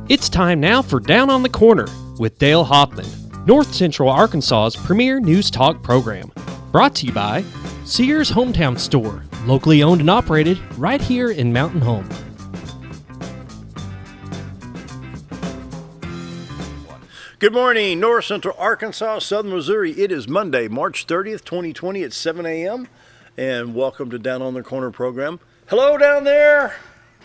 It's time now for Down on the Corner with Dale Hoffman, North Central Arkansas's premier news talk program. Brought to you by Sears Hometown Store, locally owned and operated right here in Mountain Home. Good morning, North Central Arkansas, Southern Missouri. It is Monday, March 30th, 2020 at 7 a.m. And welcome to Down on the Corner program. Hello down there.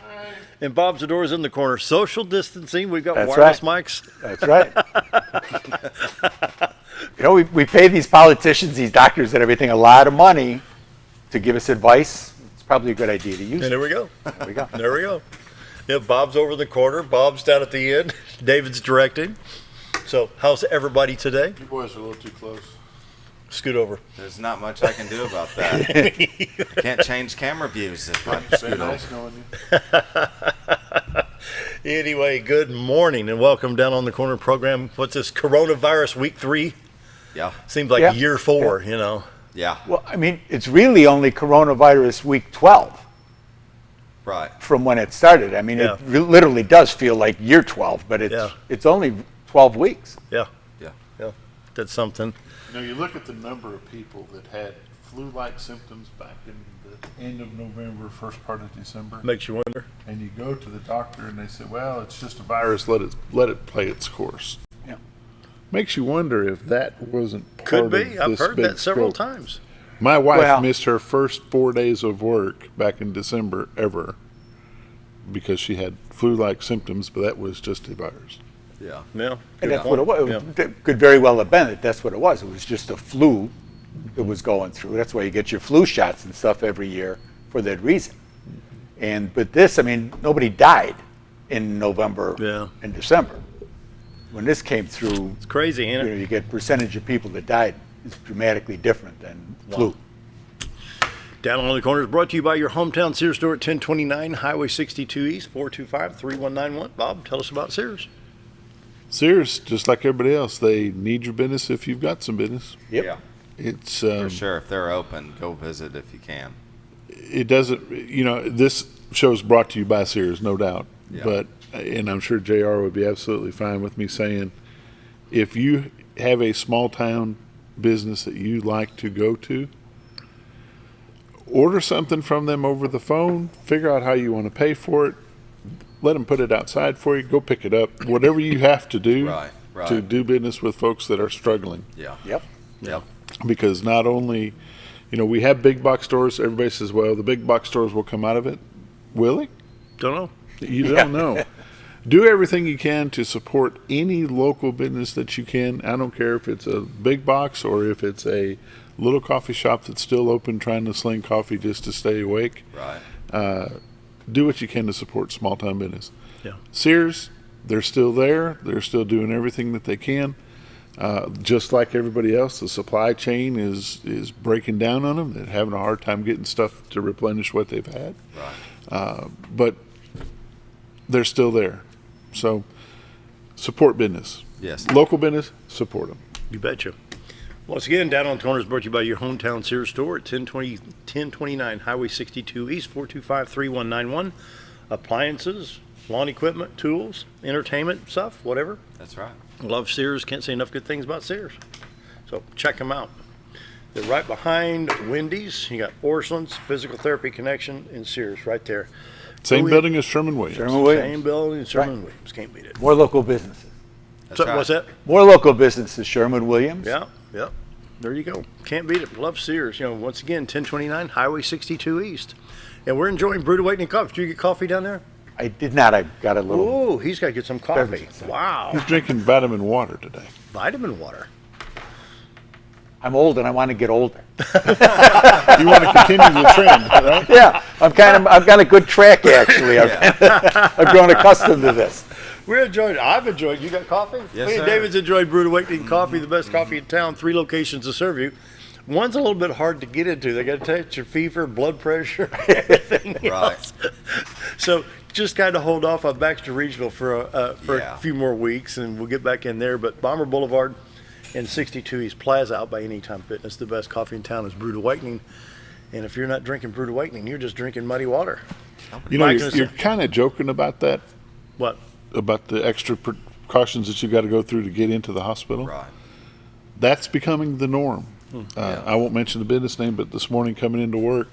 Hi. And Bob Zdora's in the corner. Social distancing. We've got wireless mics. That's right. You know, we pay these politicians, these doctors and everything a lot of money to give us advice. It's probably a good idea to use. And there we go. There we go. There we go. Yeah, Bob's over the corner. Bob's down at the end. David's directing. So, how's everybody today? You boys are a little too close. Scoot over. There's not much I can do about that. I can't change camera views if I scoot over. Knowing you. Anyway, good morning and welcome Down on the Corner program. What's this, coronavirus week 3? Yeah. Seems like year 4, you know. Yeah. Well, I mean, it's really only coronavirus week 12 Right. from when it started. I mean, Yeah. it literally does feel like year 12, but it's only 12 weeks. Yeah. Yeah. Yeah. That's something. You know, you look at the number of people that had flu-like symptoms back in the end of November, first part of December, Makes you wonder. and you go to the doctor and they say, "Well, it's just a virus. Let it play its course." Yeah. Makes you wonder if that wasn't part Could of be. I've this heard big that several stroke. times. My wife Well- missed her first 4 days of work back in December ever because she had flu-like symptoms, but that was just a virus. Yeah. Yeah. And that's point. what it was. Yeah. It could very well have been that that's what it was. It was just a flu that was going through. That's why you get your flu shots and stuff every year for that reason. But this, I mean, nobody died in November and December. When this came through, It's crazy, ain't it? you get percentage of people that died is dramatically different than flu. Down on the Corner is brought to you by your hometown Sears store at 1029 Highway 62 East, 425-3191. Bob, tell us about Sears. Sears, just like everybody else, they need your business if you've got some business. Yep. Yeah. It's For sure. If they're open, go visit if you can. It doesn't, you know, this show's brought to you by Sears, no doubt. Yeah. But, and I'm sure JR would be absolutely fine with me saying, if you have a small town business that you like to go to, order something from them over the phone, figure out how you want to pay for it, let them put it outside for you, go pick it up, whatever you have to do Right. to do business with folks that are struggling. Yeah. Yep. Yeah. Because not only, you know, we have big box stores. Everybody says, well, the big box stores will come out of it. Will it? Don't know. You don't know. Do everything you can to support any local business that you can. I don't care if it's a big box or if it's a little coffee shop that's still open trying to sling coffee just to stay awake. Right. Do what you can to support small town business. Yeah. Sears, they're still there. They're still doing everything that they can. Just like everybody else, the supply chain is breaking down on them. They're having a hard time getting stuff to replenish what they've had. Right. But they're still there. So support business. Yes. Local business, support them. You betcha. Once again, Down on the Corner is brought to you by your hometown Sears store at 1029 Highway 62 East, 425-3191. Appliances, lawn equipment, tools, entertainment stuff, whatever. That's right. Love Sears. Can't say enough good things about Sears. So check them out. They're right behind Wendy's. You got Orsolin's Physical Therapy Connection and Sears right there. Same Really? building as Sherman-Williams. Same building, Sherman-Williams. Can't beat it. More local businesses. That's So, right. what's that? More local businesses, Sherman-Williams. Yeah. There you go. Can't beat it. Love Sears. You know, once again, 1029 Highway 62 East. And we're enjoying Brewed Awakening coffee. Did you get coffee down there? I did not. I got a little. Oh, he's got to get some coffee. Beverage. Wow. He's drinking vitamin water today. Vitamin water. I'm old and I want to get older. You want to continue the trend, right? Yeah, I've got a good track actually. I've grown accustomed to this. We're enjoying it. I've enjoyed it. You got coffee? Yes, Me and sir. David's enjoyed Brewed Awakening coffee, the best coffee in town. 3 locations to serve you. One's a little bit hard to get into. They got to test your fever, blood pressure, everything Right. else. So just kind of hold off on Baxter Regional for a few more weeks, and we'll get back in there. But Bomber Boulevard and 62 East Plaza out by Anytime Fitness, the best coffee in town is Brewed Awakening. And if you're not drinking Brewed Awakening, you're just drinking muddy water. You know, Mike, you're kind of joking about that. What? about the extra precautions that you got to go through to get into the hospital. Right. That's becoming the norm. Yeah. I won't mention the business name, but this morning coming into work,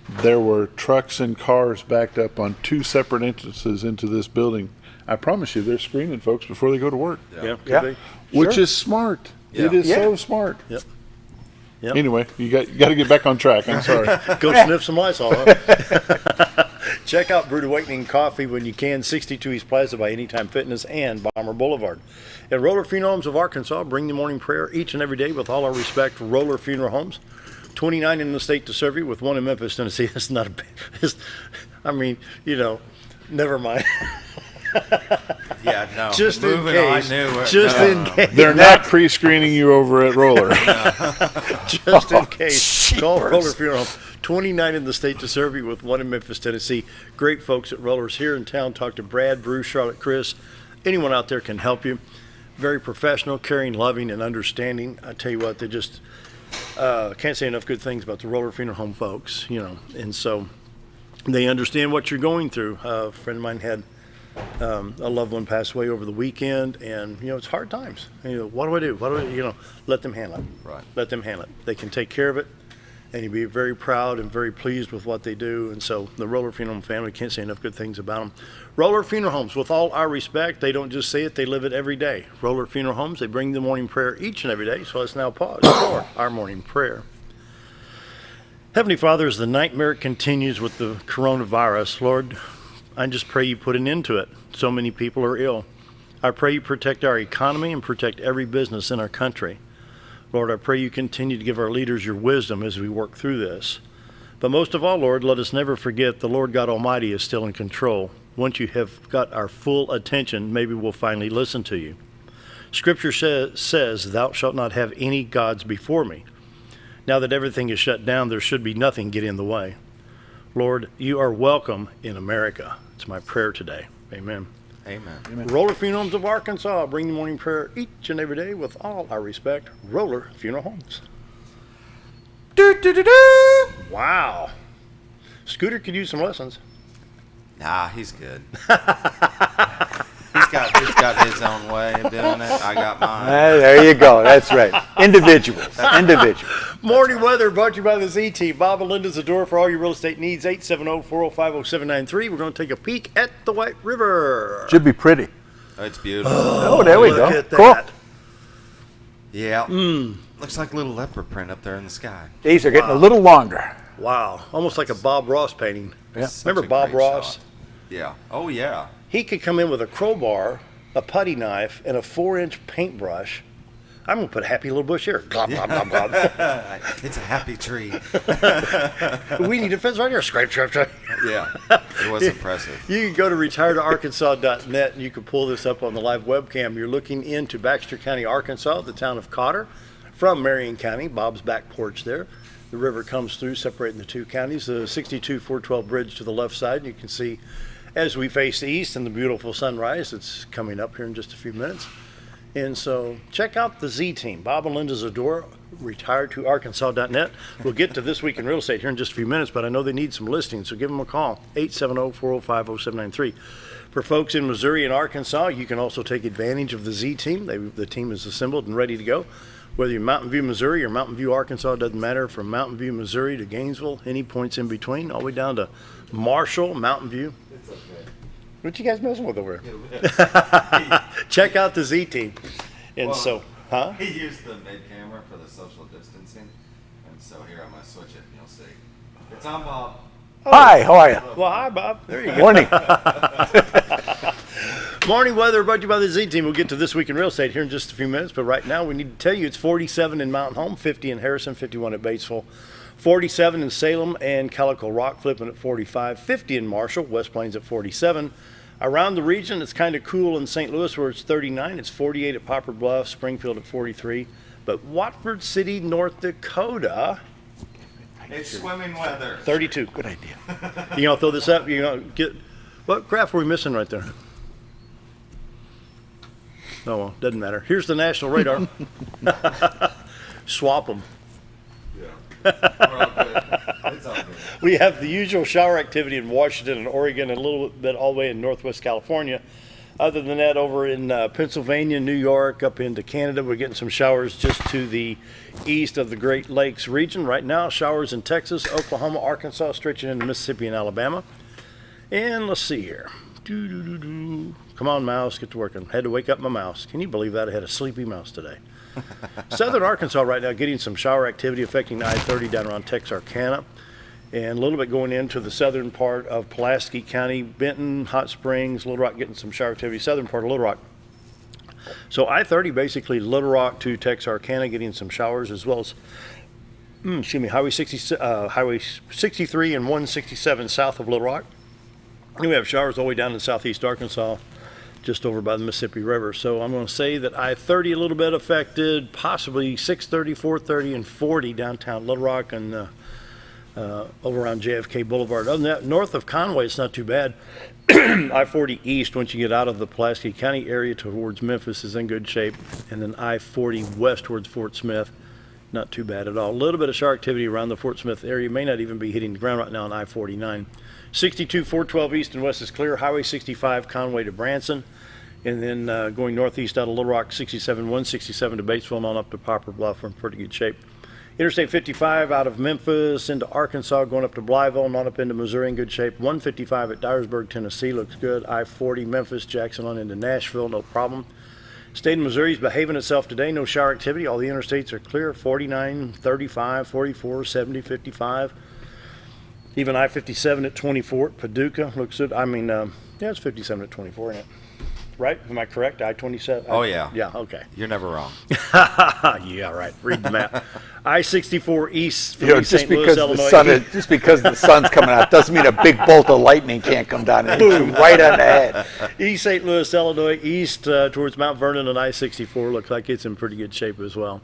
there were trucks and cars backed up on 2 separate entrances into this building. I promise you, they're screening folks before they go to work, Yeah. Yeah. Could which Sure. is smart. Yeah. It is Yeah. so smart. be. Yep. Yep. Anyway, you got to get back on track. I'm sorry. Go sniff some Lysol. Huh? Check out Brewed Awakening Coffee when you can. 62 East Plaza by Anytime Fitness and Bomber Boulevard. At Roller Funeral Homes of Arkansas, bring the morning prayer each and every day with all our respect. Roller Funeral Homes, 29 in the state to serve you, with 1 in Memphis, Tennessee. That's not a bad. I mean, never mind. Yeah, no. Just in Moving case. on, I knew it. Just No, in no, no. case. They're not pre-screening you over at Roller. Just in case. Call jeepers. Roller Funeral Home. 29 in the state to serve you, with 1 in Memphis, Tennessee. Great folks at Rollers here in town. Talk to Brad, Bruce, Charlotte, Chris. Anyone out there can help you. Very professional, caring, loving, and understanding. I tell you what, they just can't say enough good things about the Roller Funeral Home folks, and so they understand what you're going through. A friend of mine had a loved one pass away over the weekend, and it's hard times. What do I do? Let them handle it. Right. Let them handle it. They can take care of it, and you'll be very proud and very pleased with what they do. And so the Roller Funeral Home family, can't say enough good things about them. Roller Funeral Homes, with all our respect, they don't just say it, they live it every day. Roller Funeral Homes, they bring the morning prayer each and every day. So let's now pause for our morning prayer. Heavenly Father, as the nightmare continues with the coronavirus, Lord, I just pray you put an end to it. So many people are ill. I pray you protect our economy and protect every business in our country. Lord, I pray you continue to give our leaders your wisdom as we work through this. But most of all, Lord, let us never forget the Lord God Almighty is still in control. Once you have got our full attention, maybe we'll finally listen to you. Scripture says, thou shalt not have any gods before me. Now that everything is shut down, there should be nothing get in the way. Lord, you are welcome in America. It's my prayer today. Amen. Amen. Roller Funeral Homes of Arkansas, bring the morning prayer each and every day with all our respect. Roller Funeral Homes. Wow. Scooter could use some lessons. Nah, he's good. He's got his own way of doing it. I got mine. There you go. That's right. Individuals. Morning weather brought to you by the Z-Team. Bob and Linda Zdora for all your real estate needs. 870-405-0793. We're going to take a peek at the White River. Should be pretty. It's beautiful. Oh, there we go. Look at Cool. that. Yeah. Looks like a little leopard print up there in the sky. Days are getting a little longer. Wow. Almost like a Bob Ross painting. Yeah. Such Remember a Bob great Ross? shot. Yeah. Oh, yeah. He could come in with a crowbar, a putty knife, and a 4-inch paintbrush. I'm going to put a happy little bush here. Glop, glop, glop, glop. It's a happy tree. We need a fence right here. Scrape, scrape, scrape. Yeah. It was impressive. You can go to retiredarkansas.net and you can pull this up on the live webcam. You're looking into Baxter County, Arkansas, the town of Cotter, from Marion County. Bob's back porch there. The river comes through, separating the two counties. The 62-412 bridge to the left side. You can see as we face east and the beautiful sunrise. It's coming up here in just a few minutes. And so check out the Z-Team. Bob and Linda Zdora, retiredtoarkansas.net. We'll get to This Week in Real Estate here in just a few minutes, but I know they need some listings, so give them a call, 870-405-0793. For folks in Missouri and Arkansas, you can also take advantage of the Z-Team. The team is assembled and ready to go. Whether you're Mountain View, Missouri or Mountain View, Arkansas, it doesn't matter. From Mountain View, Missouri to Gainesville, any points in between, all the way down to Marshall, Mountain View. It's okay. What you guys messing with over here? Check out the Z-Team. And Well, so, huh? He used the mid camera for the social distancing. And so here I'm going to switch it and you'll see. It's on Bob. Hi, how are you? Well, hi, Bob. There you go. Morning. Morning weather brought to you by the Z-Team. We'll get to This Week in Real Estate here in just a few minutes, but right now we need to tell you it's 47 in Mountain Home, 50 in Harrison, 51 at Batesville, 47 in Salem and Calico Rock, flipping at 45, 50 in Marshall, West Plains at 47. Around the region, it's kind of cool in St. Louis where it's 39. It's 48 at Poplar Bluff, Springfield at 43. But Watford City, North Dakota, It's swimming weather. 32. Good idea. You gonna throw this up? You gonna get what graph are we missing right there? Oh well, doesn't matter. Here's the national radar. Swap them. Yeah. We're all good. It's all good. We have the usual shower activity in Washington and Oregon, and a little bit all the way in Northwest California. Other than that, over in Pennsylvania, New York, up into Canada, we're getting some showers just to the east of the Great Lakes region. Right now, showers in Texas, Oklahoma, Arkansas, stretching into Mississippi and Alabama. And let's see here. Come on, mouse, get to working. Had to wake up my mouse. Can you believe that? I had a sleepy mouse today. Southern Arkansas right now getting some shower activity affecting I-30 down around Texarkana. And a little bit going into the southern part of Pulaski County, Benton, Hot Springs, Little Rock getting some shower activity, southern part of Little Rock. So I-30 basically Little Rock to Texarkana getting some showers, as well as Highway 63 and 167 south of Little Rock. And we have showers all the way down in southeast Arkansas, just over by the Mississippi River. So I'm going to say that I-30 a little bit affected, possibly 630, 430, and 40 downtown Little Rock and over around JFK Boulevard. Other than that, north of Conway, it's not too bad. I-40 east, once you get out of the Pulaski County area towards Memphis, is in good shape. And then I-40 west towards Fort Smith, not too bad at all. A little bit of shower activity around the Fort Smith area. May not even be hitting the ground right now on I-49. 62, 412 east and west is clear. Highway 65, Conway to Branson. And then going northeast out of Little Rock, 67, 167 to Batesville and on up to Poplar Bluff. We're in pretty good shape. Interstate 55 out of Memphis into Arkansas, going up to Blytheville and on up into Missouri in good shape. 155 at Dyersburg, Tennessee, looks good. I-40 Memphis, Jackson on into Nashville, no problem. State of Missouri is behaving itself today. No shower activity. All the interstates are clear. 49, 35, 44, 70, 55. Even I-57 at 24 at Paducah looks good. I mean, yeah, it's 57 at 24, isn't it? Right? Am I correct? I-27? Oh, yeah. Yeah, okay. You're never wrong. Yeah, right. Read the map. I-64 east from East St. Louis, Illinois. Just because the sun's coming out doesn't mean a big bolt of lightning can't come down and hit you right on the head. East St. Louis, Illinois, east towards Mount Vernon and I-64 looks like it's in pretty good shape as well.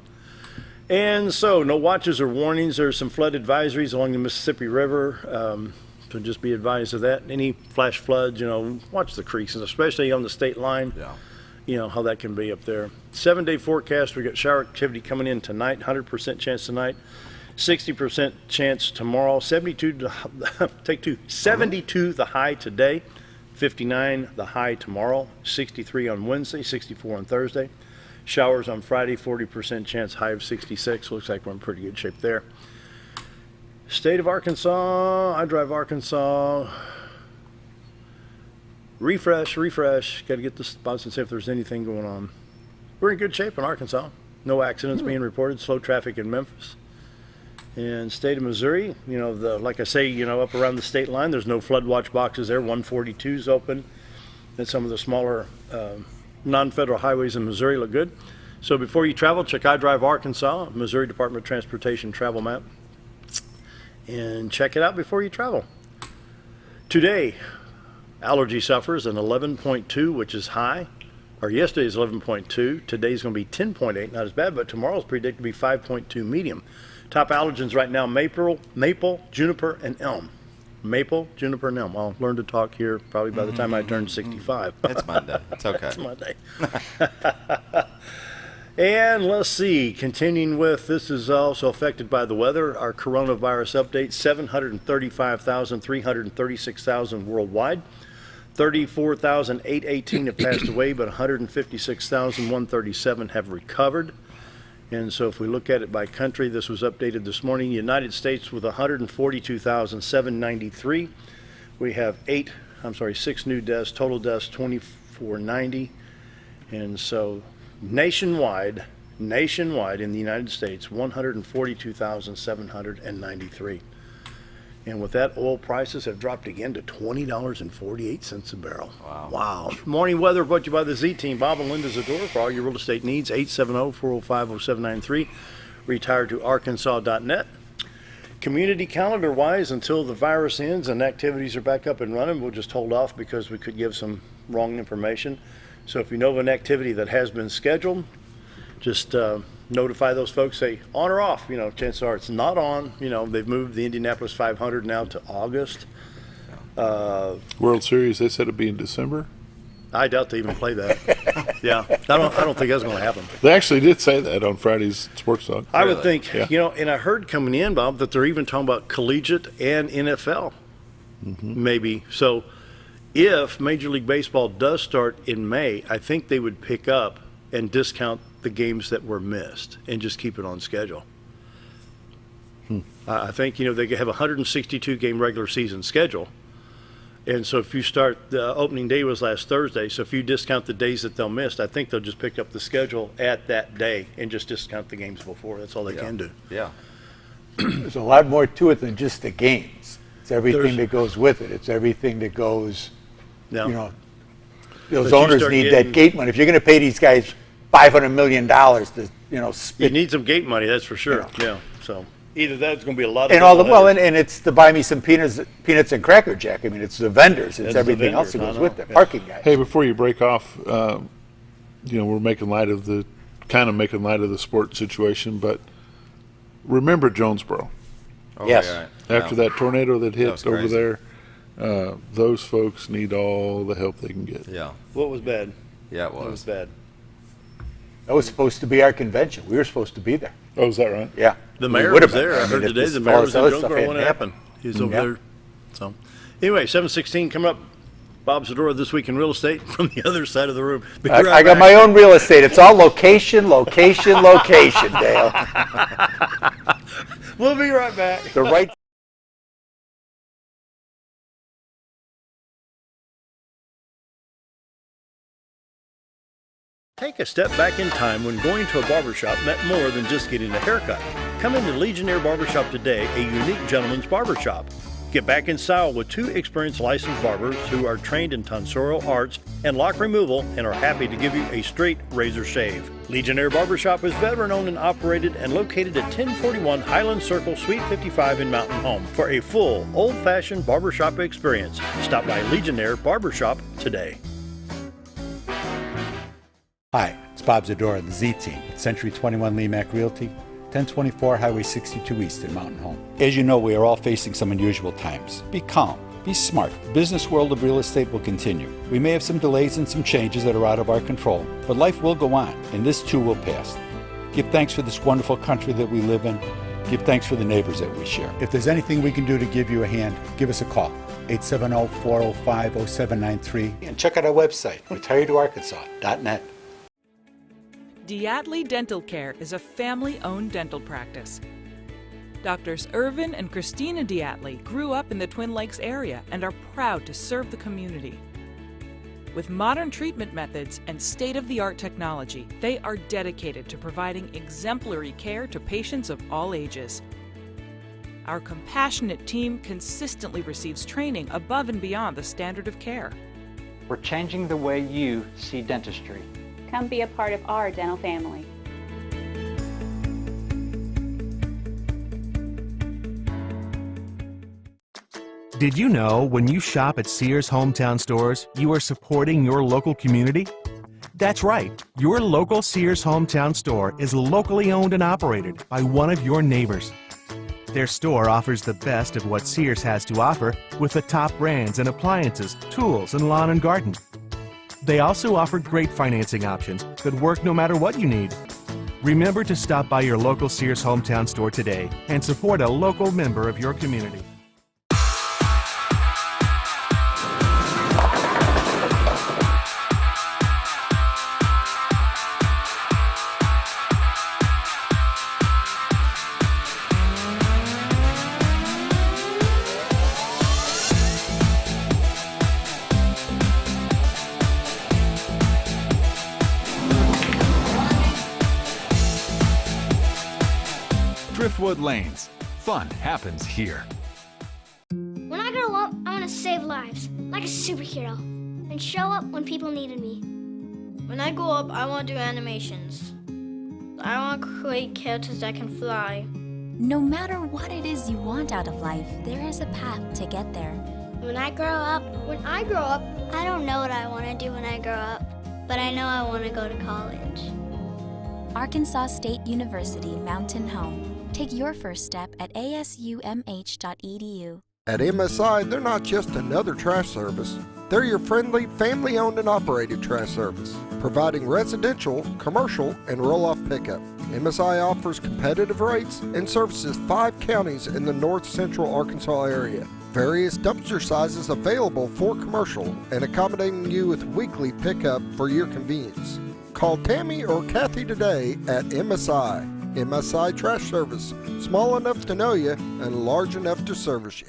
And so, no watches or warnings. There's some flood advisories along the Mississippi River. So just be advised of that. Any flash floods, watch the creeks, especially on the state line. Yeah. You know how that can be up there. 7-day forecast, we got shower activity coming in tonight, 100% chance tonight, 60% chance tomorrow, 72 the high today, 59 the high tomorrow, 63 on Wednesday, 64 on Thursday. Showers on Friday, 40% chance, high of 66. Looks like we're in pretty good shape there. State of Arkansas, I drive Arkansas. Refresh. Got to get the spots and see if there's anything going on. We're in good shape in Arkansas. No accidents being reported. Slow traffic in Memphis. And state of Missouri, like I say, up around the state line, there's no flood watch boxes there. 142's open. And some of the smaller non-federal highways in Missouri look good. So before you travel, check I Drive Arkansas, Missouri Department of Transportation travel map. And check it out before you travel. Today, allergy suffers an 11.2, which is high. Or yesterday's 11.2. Today's going to be 10.8, not as bad, but tomorrow's predicted to be 5.2 medium. Top allergens right now, maple, juniper, and elm. Maple, juniper, and elm. I'll learn to talk here probably by the time I turn 65. It's Monday. It's okay. It's Monday. And let's see, continuing with, this is also affected by the weather. Our coronavirus update, 735,336,000 worldwide. 34,818 have passed away, but 156,137 have recovered. And so if we look at it by country, this was updated this morning. United States with 142,793. We have 6 new deaths, total deaths 2,490. And so nationwide in the United States, 142,793. And with that, oil prices have dropped again to $20.48 a barrel. Wow. Morning weather brought to you by the Z-Team. Bob and Linda Zdora for all your real estate needs. 870-405-0793. Retiredtoarkansas.net. Community calendar-wise, until the virus ends and activities are back up and running, we'll just hold off because we could give some wrong information. So if you know of an activity that has been scheduled, just notify those folks, say on or off. Chances are it's not on. They've moved the Indianapolis 500 now to August. World Series, they said it'd be in December. I doubt they even play that. Yeah, I don't think that's going to happen. They actually did say that on Friday's Sports Talk. I would think, Yeah. And I heard coming in, Bob, that they're even talking about collegiate and NFL, maybe. So If Major League Baseball does start in May, I think they would pick up and discount the games that were missed and just keep it on schedule. I think, they have a 162 game regular season schedule. And so if you start, the opening day was last Thursday, so if you discount the days that they'll miss, I think they'll just pick up the schedule at that day and just discount the games before. That's all they can do. Yeah. There's a lot more to it than just the games. It's everything that goes with it. It's everything that goes, No. Those But you owners start need getting- that gate money. If you're going to pay these guys $500 million to, You spit. need some gate money, that's for sure. Yeah. So either that's going to be a lot of And all the, well, and it's to buy me some peanuts and Cracker Jack. I mean, it's the vendors. It's It's the everything else that vendors, goes I with know, it. yeah. Parking guys. Hey, before you break off, we're making light of the sport situation, but remember Jonesboro. Oh, Yes. yeah. After that tornado that hit was over crazy. there, those folks need all the help they can get. Yeah. What was bad? Yeah, it What was was. bad? That was supposed to be our convention. We were supposed to be there. Oh, is that right? Yeah. The We mayor would was have been. there. I mean, heard if today this- the all mayor this was in other stuff Jonesboro when hadn't it happened. He's over Yeah. there. So anyway, 7:16 coming up. Bob Zdora, This Week in Real Estate from the other side of the room. Be right I got back. my own real estate. It's all location, location, location, Dale. We'll be right back. The right. Take a step back in time when going to a barbershop meant more than just getting a haircut. Come into Legionnaire Barbershop today, a unique gentleman's barbershop. Get back in style with 2 experienced licensed barbers who are trained in tonsorial arts and lock removal and are happy to give you a straight razor shave. Legionnaire Barbershop is veteran owned and operated and located at 1041 Highland Circle, Suite 55 in Mountain Home. For a full, old-fashioned barbershop experience, stop by Legionnaire Barbershop today. Hi, it's Bob Zdora, the Z-Team at Century 21 LeMac Realty, 1024 Highway 62 East in Mountain Home. As you know, we are all facing some unusual times. Be calm, be smart. The business world of real estate will continue. We may have some delays and some changes that are out of our control, but life will go on, and this too will pass. Give thanks for this wonderful country that we live in. Give thanks for the neighbors that we share. If there's anything we can do to give you a hand, give us a call. 870-405-0793. And check out our website, retiredarkansas.net. Diatley Dental Care is a family-owned dental practice. Doctors Irvin and Christina Diatley grew up in the Twin Lakes area and are proud to serve the community. With modern treatment methods and state-of-the-art technology, they are dedicated to providing exemplary care to patients of all ages. Our compassionate team consistently receives training above and beyond the standard of care. We're changing the way you see dentistry. Come be a part of our dental family. Did you know when you shop at Sears Hometown Stores, you are supporting your local community? That's right. Your local Sears Hometown Store is locally owned and operated by one of your neighbors. Their store offers the best of what Sears has to offer with the top brands and appliances, tools, and lawn and garden. They also offer great financing options that work no matter what you need. Remember to stop by your local Sears Hometown Store today and support a local member of your community. Driftwood Lanes. Fun happens here. When I grow up, I want to save lives, like a superhero, and show up when people needed me. When I grow up, I want to do animations. I want to create characters that can fly. No matter what it is you want out of life, there is a path to get there. When I grow up, I don't know what I want to do when I grow up, but I know I want to go to college. Arkansas State University Mountain Home. Take your first step at asumh.edu. At MSI, they're not just another trash service. They're your friendly, family-owned and operated trash service, providing residential, commercial, and roll-off pickup. MSI offers competitive rates and services 5 counties in the north central Arkansas area. Various dumpster sizes available for commercial and accommodating you with weekly pickup for your convenience. Call Tammy or Kathy today at MSI. MSI Trash Service. Small enough to know you and large enough to service you.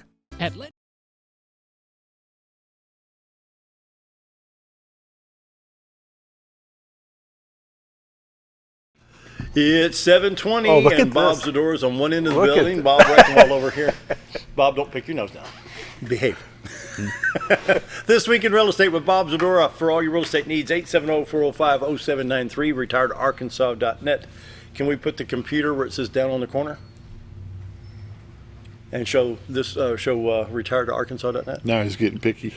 It's 7:20 and Bob Zdora is on one end of the Look building. Bob Reckenwald over here. Bob, don't pick your nose down. Behave. This Week in Real Estate with Bob Zdora. For all your real estate needs, 870-405-0793, retiredarkansas.net. Can we put the computer where it says down on the corner? And show this, retiredarkansas.net? Now he's getting picky.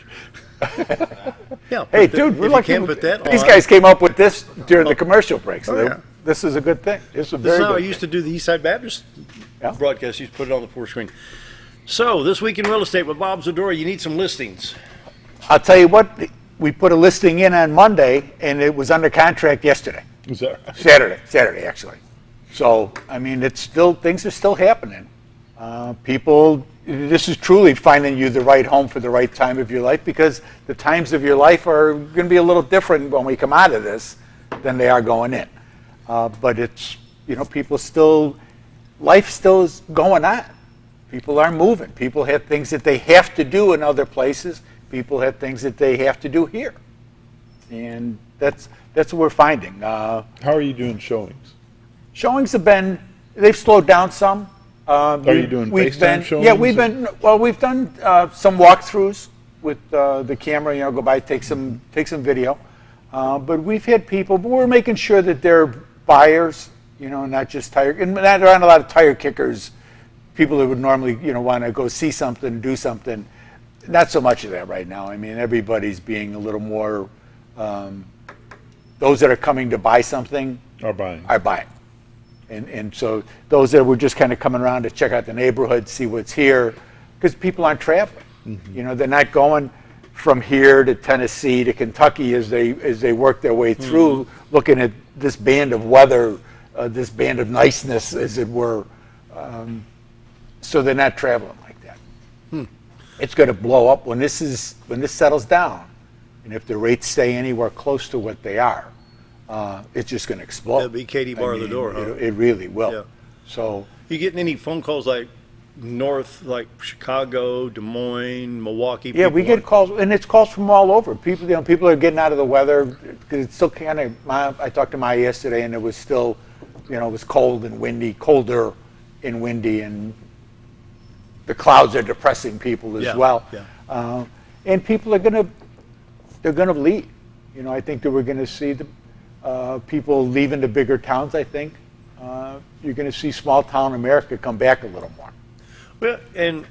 Yeah. Hey, dude, we're lucky. Put that These on. guys came up with this during the commercial break. So yeah. This is a good thing. This is a This very is how good I used thing. to do the Eastside Baptist broadcast. You put it on the four screen. So, This Week in Real Estate with Bob Zdora, you need some listings. I'll tell you what, we put a listing in on Monday, and it was under contract yesterday. Is that right? Saturday, actually. So, I mean, it's still, things are still happening. People, this is truly finding you the right home for the right time of your life, because the times of your life are going to be a little different when we come out of this than they are going in. But it's, people still, life still is going on. People are moving. People have things that they have to do in other places. People have things that they have to do here. And that's what we're finding. How are you doing showings? Showings they've slowed down some. Are you doing FaceTime showings? Yeah, we've done some walkthroughs with the camera, go by, take some video. But we've had people, but we're making sure that they're buyers, not just tire, and there aren't a lot of tire kickers, people that would normally, want to go see something, do something. Not so much of that right now. I mean, everybody's being a little more, those that are coming to buy something are buying. And so those that were just kind of coming around to check out the neighborhood, see what's here, because people aren't traveling. Mm-hmm. They're not going from here to Tennessee to Kentucky as they work their way through, looking at this band of weather, this band of niceness, as it were. So they're not traveling like that. It's going to blow up when this settles down, and if the rates stay anywhere close to what they are, it's just going to explode. That'll be Katie bar the door, huh? It really will. Yeah. So You getting any phone calls like north, like Chicago, Des Moines, Milwaukee? yeah, we get calls, and it's calls from all over. People, people are getting out of the weather because it's still kind of. I talked to Maya yesterday, and it was still, it was cold and windy, colder and windy, and the clouds are depressing people as well. Yeah. And people are they're gonna leave. I think that we're gonna see the people leaving the bigger towns. I think you're gonna see small town America come back a little more. Well, and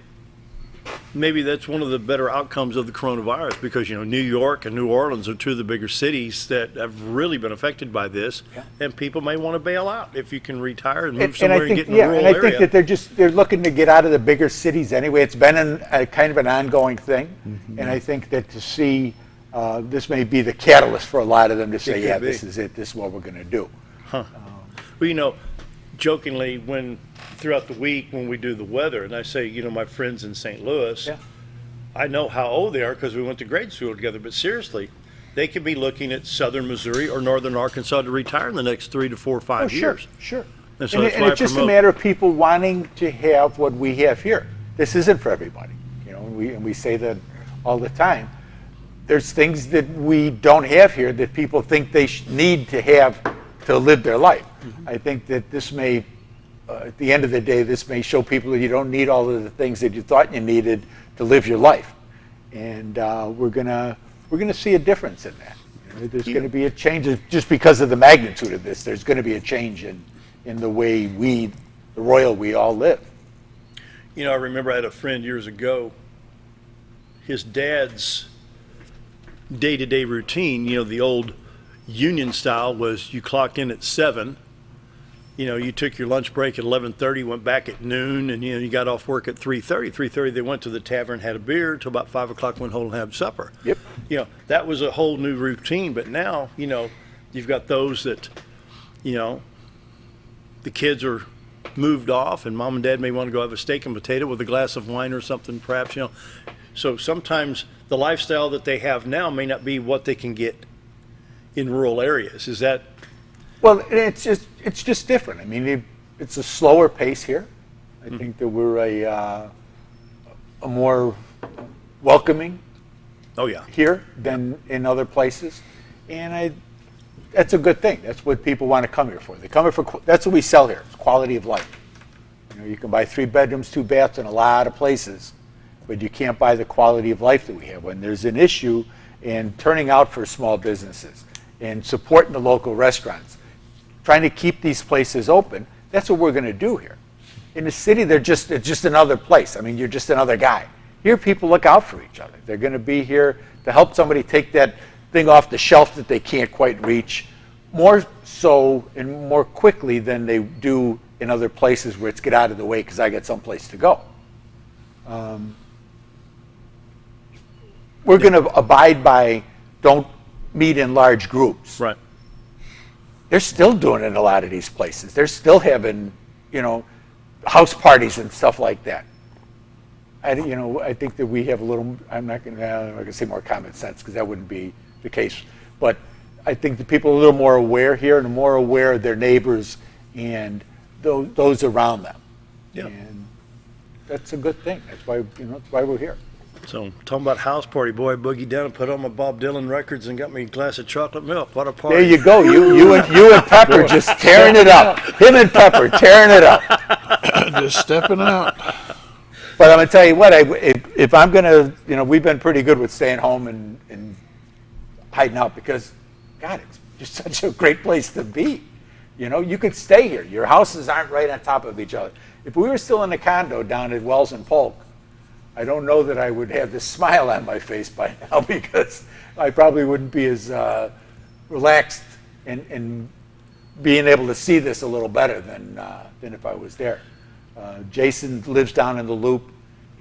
maybe that's one of the better outcomes of the coronavirus, because New York and New Orleans are two of the bigger cities that have really been affected by this, and people may want to bail out if you can retire and move somewhere and get in a rural area. I think that they're looking to get out of the bigger cities anyway. It's been a kind of an ongoing thing, and I think that to see this may be the catalyst for a lot of them to say, yeah, this is it. This is what we're going to do. Huh. Well, jokingly, throughout the week when we do the weather, and I say, my friends in St. Louis, I know how old they are because we went to grade school together, but seriously, they could be looking at southern Missouri or northern Arkansas to retire in the next 3 to 4 or 5 years. Sure. And so And it's just a matter of people wanting to have what we have here. This isn't for everybody, and we say that all the time. There's things that we don't have here that people think they need to have to live their life. I think that this may, at the end of the day, this may show people that you don't need all of the things that you thought you needed to live your life, and we're gonna see a difference in that. There's going to be a change just because of the magnitude of this. There's going to be a change in the way the royal we all live. I remember I had a friend years ago. His dad's day-to-day routine, the old union style, was you clocked in at 7. You took your lunch break at 11:30, went back at noon, and you got off work at 3:30. 3:30 they went to the tavern, had a beer till about 5 o'clock, went home and had supper. Yep. That was a whole new routine. But now, you've got those that, the kids are moved off, and mom and dad may want to go have a steak and potato with a glass of wine or something, perhaps, you know. So sometimes the lifestyle that they have now may not be what they can get in rural areas. Is that? Well, it's just different. I mean, it's a slower pace here. I think that we're a more welcoming here than in other places, and that's a good thing. That's what people want to come here for. They come here for, that's what we sell here. It's quality of life. You know, you can buy 3 bedrooms, 2 baths in a lot of places, but you can't buy the quality of life that we have. When there's an issue in turning out for small businesses and supporting the local restaurants, trying to keep these places open, that's what we're going to do here. In the city, it's just another place. I mean, you're just another guy. Here, people look out for each other. They're going to be here to help somebody take that thing off the shelf that they can't quite reach, more so and more quickly than they do in other places where it's get out of the way because I got someplace to go. We're going to abide by don't meet in large groups. Right. They're still doing it in a lot of these places. They're still having, you know, house parties and stuff like that. I think that we have a little, I'm not going to say more common sense because that wouldn't be the case, but I think the people are a little more aware here and more aware of their neighbors and those around them. Yeah. And that's a good thing. That's why, that's why we're here. So, talking about house party, boy, boogie down and put on my Bob Dylan records and got me a glass of chocolate milk. What a party. There you go. You and Pepper just tearing it up. Him and Pepper tearing it up. Just stepping out. But I'm going to tell you what, if I'm going to, we've been pretty good with staying home and hiding out because, God, it's just such a great place to be. You could stay here. Your houses aren't right on top of each other. If we were still in a condo down at Wells and Polk, I don't know that I would have this smile on my face by now because I probably wouldn't be as relaxed and being able to see this a little better than if I was there. Jason lives down in the Loop,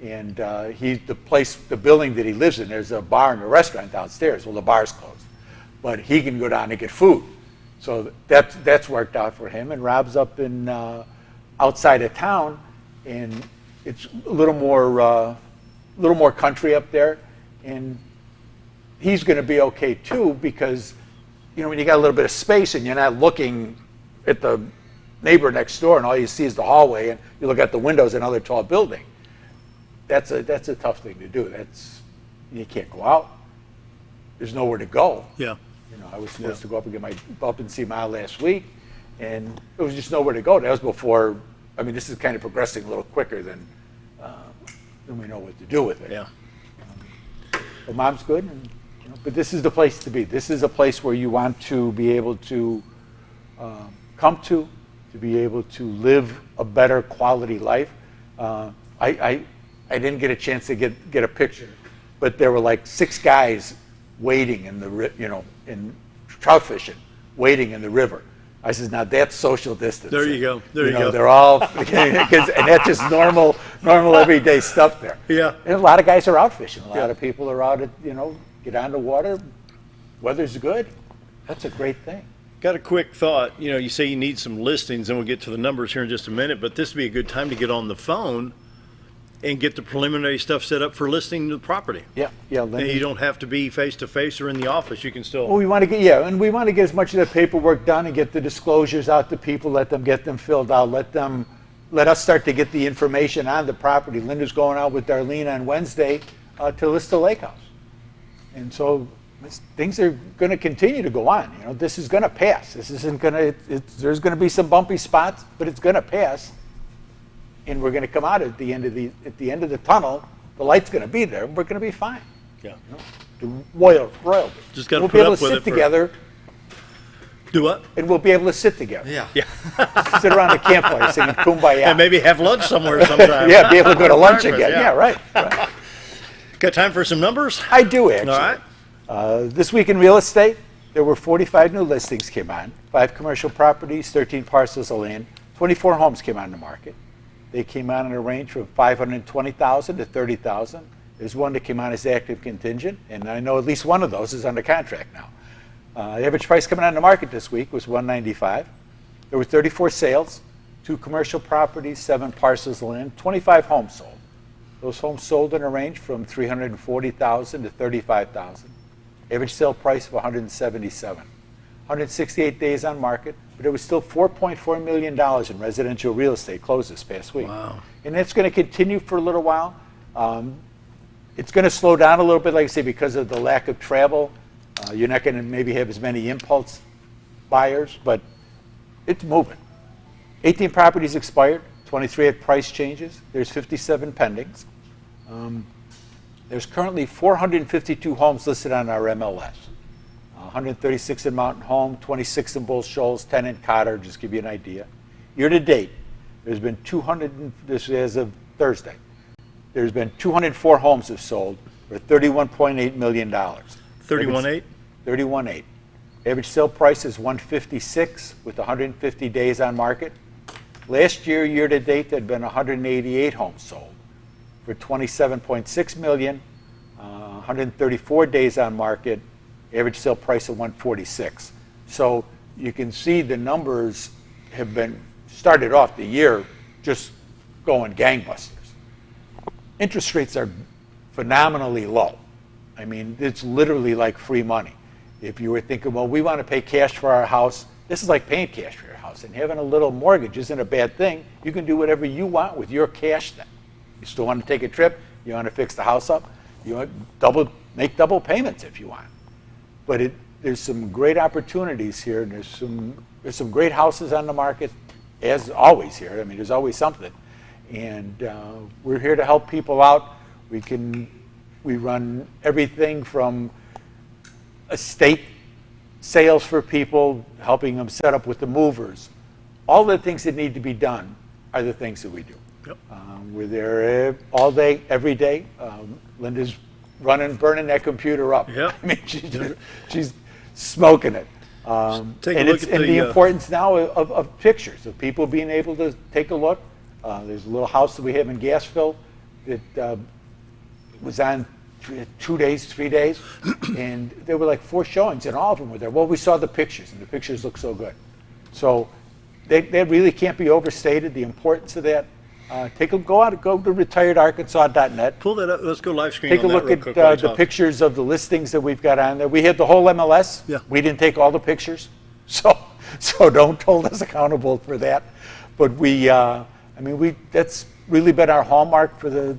and the building that he lives in, there's a bar and a restaurant downstairs. Well, the bar's closed, but he can go down and get food. So that's worked out for him. And Robb's up in outside of town, and it's a little more country up there, and he's going to be okay too because when you got a little bit of space and you're not looking at the neighbor next door and all you see is the hallway and you look at the windows in another tall building. That's a tough thing to do. You can't go out. There's nowhere to go. Yeah. I was supposed to go up and see Ma last week, and there was just nowhere to go. That was before. I mean, this is kind of progressing a little quicker than we know what to do with it. Yeah. But Mom's good, but this is the place to be. This is a place where you want to be able to come to be able to live a better quality life. I didn't get a chance to get a picture, but there were like 6 guys waiting in in trout fishing, waiting in the river. I said, now that's social distance. There you go. There you go. They're all, and that's just normal everyday stuff there. Yeah. And a lot of guys are out fishing. A lot of people are out at, get on the water. Weather's good. That's a great thing. Got a quick thought. You say you need some listings, and we'll get to the numbers here in just a minute, but this would be a good time to get on the phone and get the preliminary stuff set up for listing the property. Yeah. And you don't have to be face-to-face or in the office. You can still... Well, we want to get as much of the paperwork done and get the disclosures out to people, let them filled out, let us start to get the information on the property. Linda's going out with Darlene on Wednesday to list the lake house. And so things are going to continue to go on. This is going to pass. This isn't going to, there's going to be some bumpy spots, but it's going to pass. And we're going to come out at the end of the tunnel. The light's going to be there. We're going to be fine. Yeah. The royalty. Just got to put up with it. We'll be able to sit together. Do what? And we'll be able to sit together. Yeah. Sit around the campfire singing Kumbaya. And maybe have lunch somewhere sometime. Yeah, be able to go to lunch again. Yeah, right. Got time for some numbers? I do, actually. All right. This week in real estate, there were 45 new listings came on, 5 commercial properties, 13 parcels of land, 24 homes came on the market. They came on in a range from $520,000 to $30,000. There's one that came on as active contingent, and I know at least one of those is under contract now. The average price coming on the market this week was $195,000. There were 34 sales. 2 commercial properties, 7 parcels of land, 25 homes sold. Those homes sold in a range from $340,000 to $35,000. Average sale price of $177,000. 168 days on market, but it was still $4.4 million in residential real estate closed this past week. Wow. And it's going to continue for a little while. It's going to slow down a little bit, like I say, because of the lack of travel. You're not going to maybe have as many impulse buyers, but it's moving. 18 properties expired, 23 had price changes. There's 57 pendings. There's currently 452 homes listed on our MLS. 136 in Mountain Home, 26 in Bull Shoals, 10 in Cotter, just to give you an idea. Year to date, there's been 200, this is as of Thursday, there's been 204 homes have sold for $31.8 million. 31.8? 31.8. Average sale price is $156 with 150 days on market. Last year, year to date, there had been 188 homes sold for $27.6 million, 134 days on market, average sale price of $146. So you can see the numbers have been started off the year just going gangbusters. Interest rates are phenomenally low. I mean, it's literally like free money. If you were thinking, well, we want to pay cash for our house, this is like paying cash for your house. And having a little mortgage isn't a bad thing. You can do whatever you want with your cash then. You still want to take a trip, you want to fix the house up, you want to make double payments if you want. But there's some great opportunities here, and there's some great houses on the market, as always here. I mean, there's always something. And we're here to help people out. We run everything from estate sales for people, helping them set up with the movers. All the things that need to be done are the things that we do. Yep. We're there all day, every day. Linda's burning that computer up. Yep. I mean, she's smoking it. The importance now of pictures, of people being able to take a look. There's a little house that we have in Gassville that was on 2 days, 3 days, and there were like 4 showings, and all of them were there. Well, we saw the pictures, and the pictures look so good. So they really can't be overstated, the importance of that. Go to retiredarkansas.net. Pull that up. Let's go live screen. Take a look at the pictures of the listings that we've got on there. We had the whole MLS. Yeah. We didn't take all the pictures, so don't hold us accountable for that. But that's really been our hallmark for the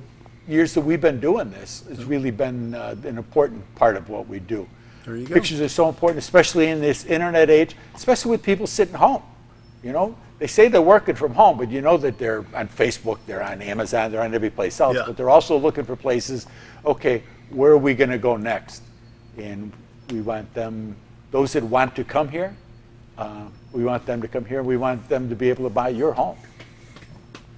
years that we've been doing this. It's really been an important part of what we do. There you go. Pictures are so important, especially in this internet age, especially with people sitting home. You know, they say they're working from home, but you know that they're on Facebook, they're on Amazon, they're on every place else. Yeah. But they're also looking for places, okay, where are we going to go next? And we want them, those that want to come here, we want them to come here. We want them to be able to buy your home.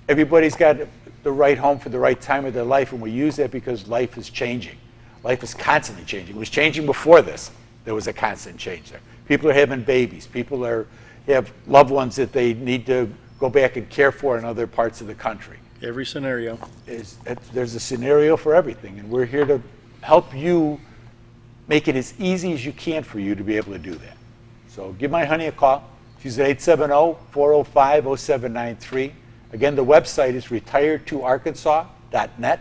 Everybody's got the right home for the right time of their life, and we use that because life is changing. Life is constantly changing. It was changing before this. There was a constant change there. People are having babies. People have loved ones that they need to go back and care for in other parts of the country. Every scenario. There's a scenario for everything, and we're here to help you make it as easy as you can for you to be able to do that. So give my honey a call. She's at 870-405-0793. Again, the website is retiredtoarkansas.net.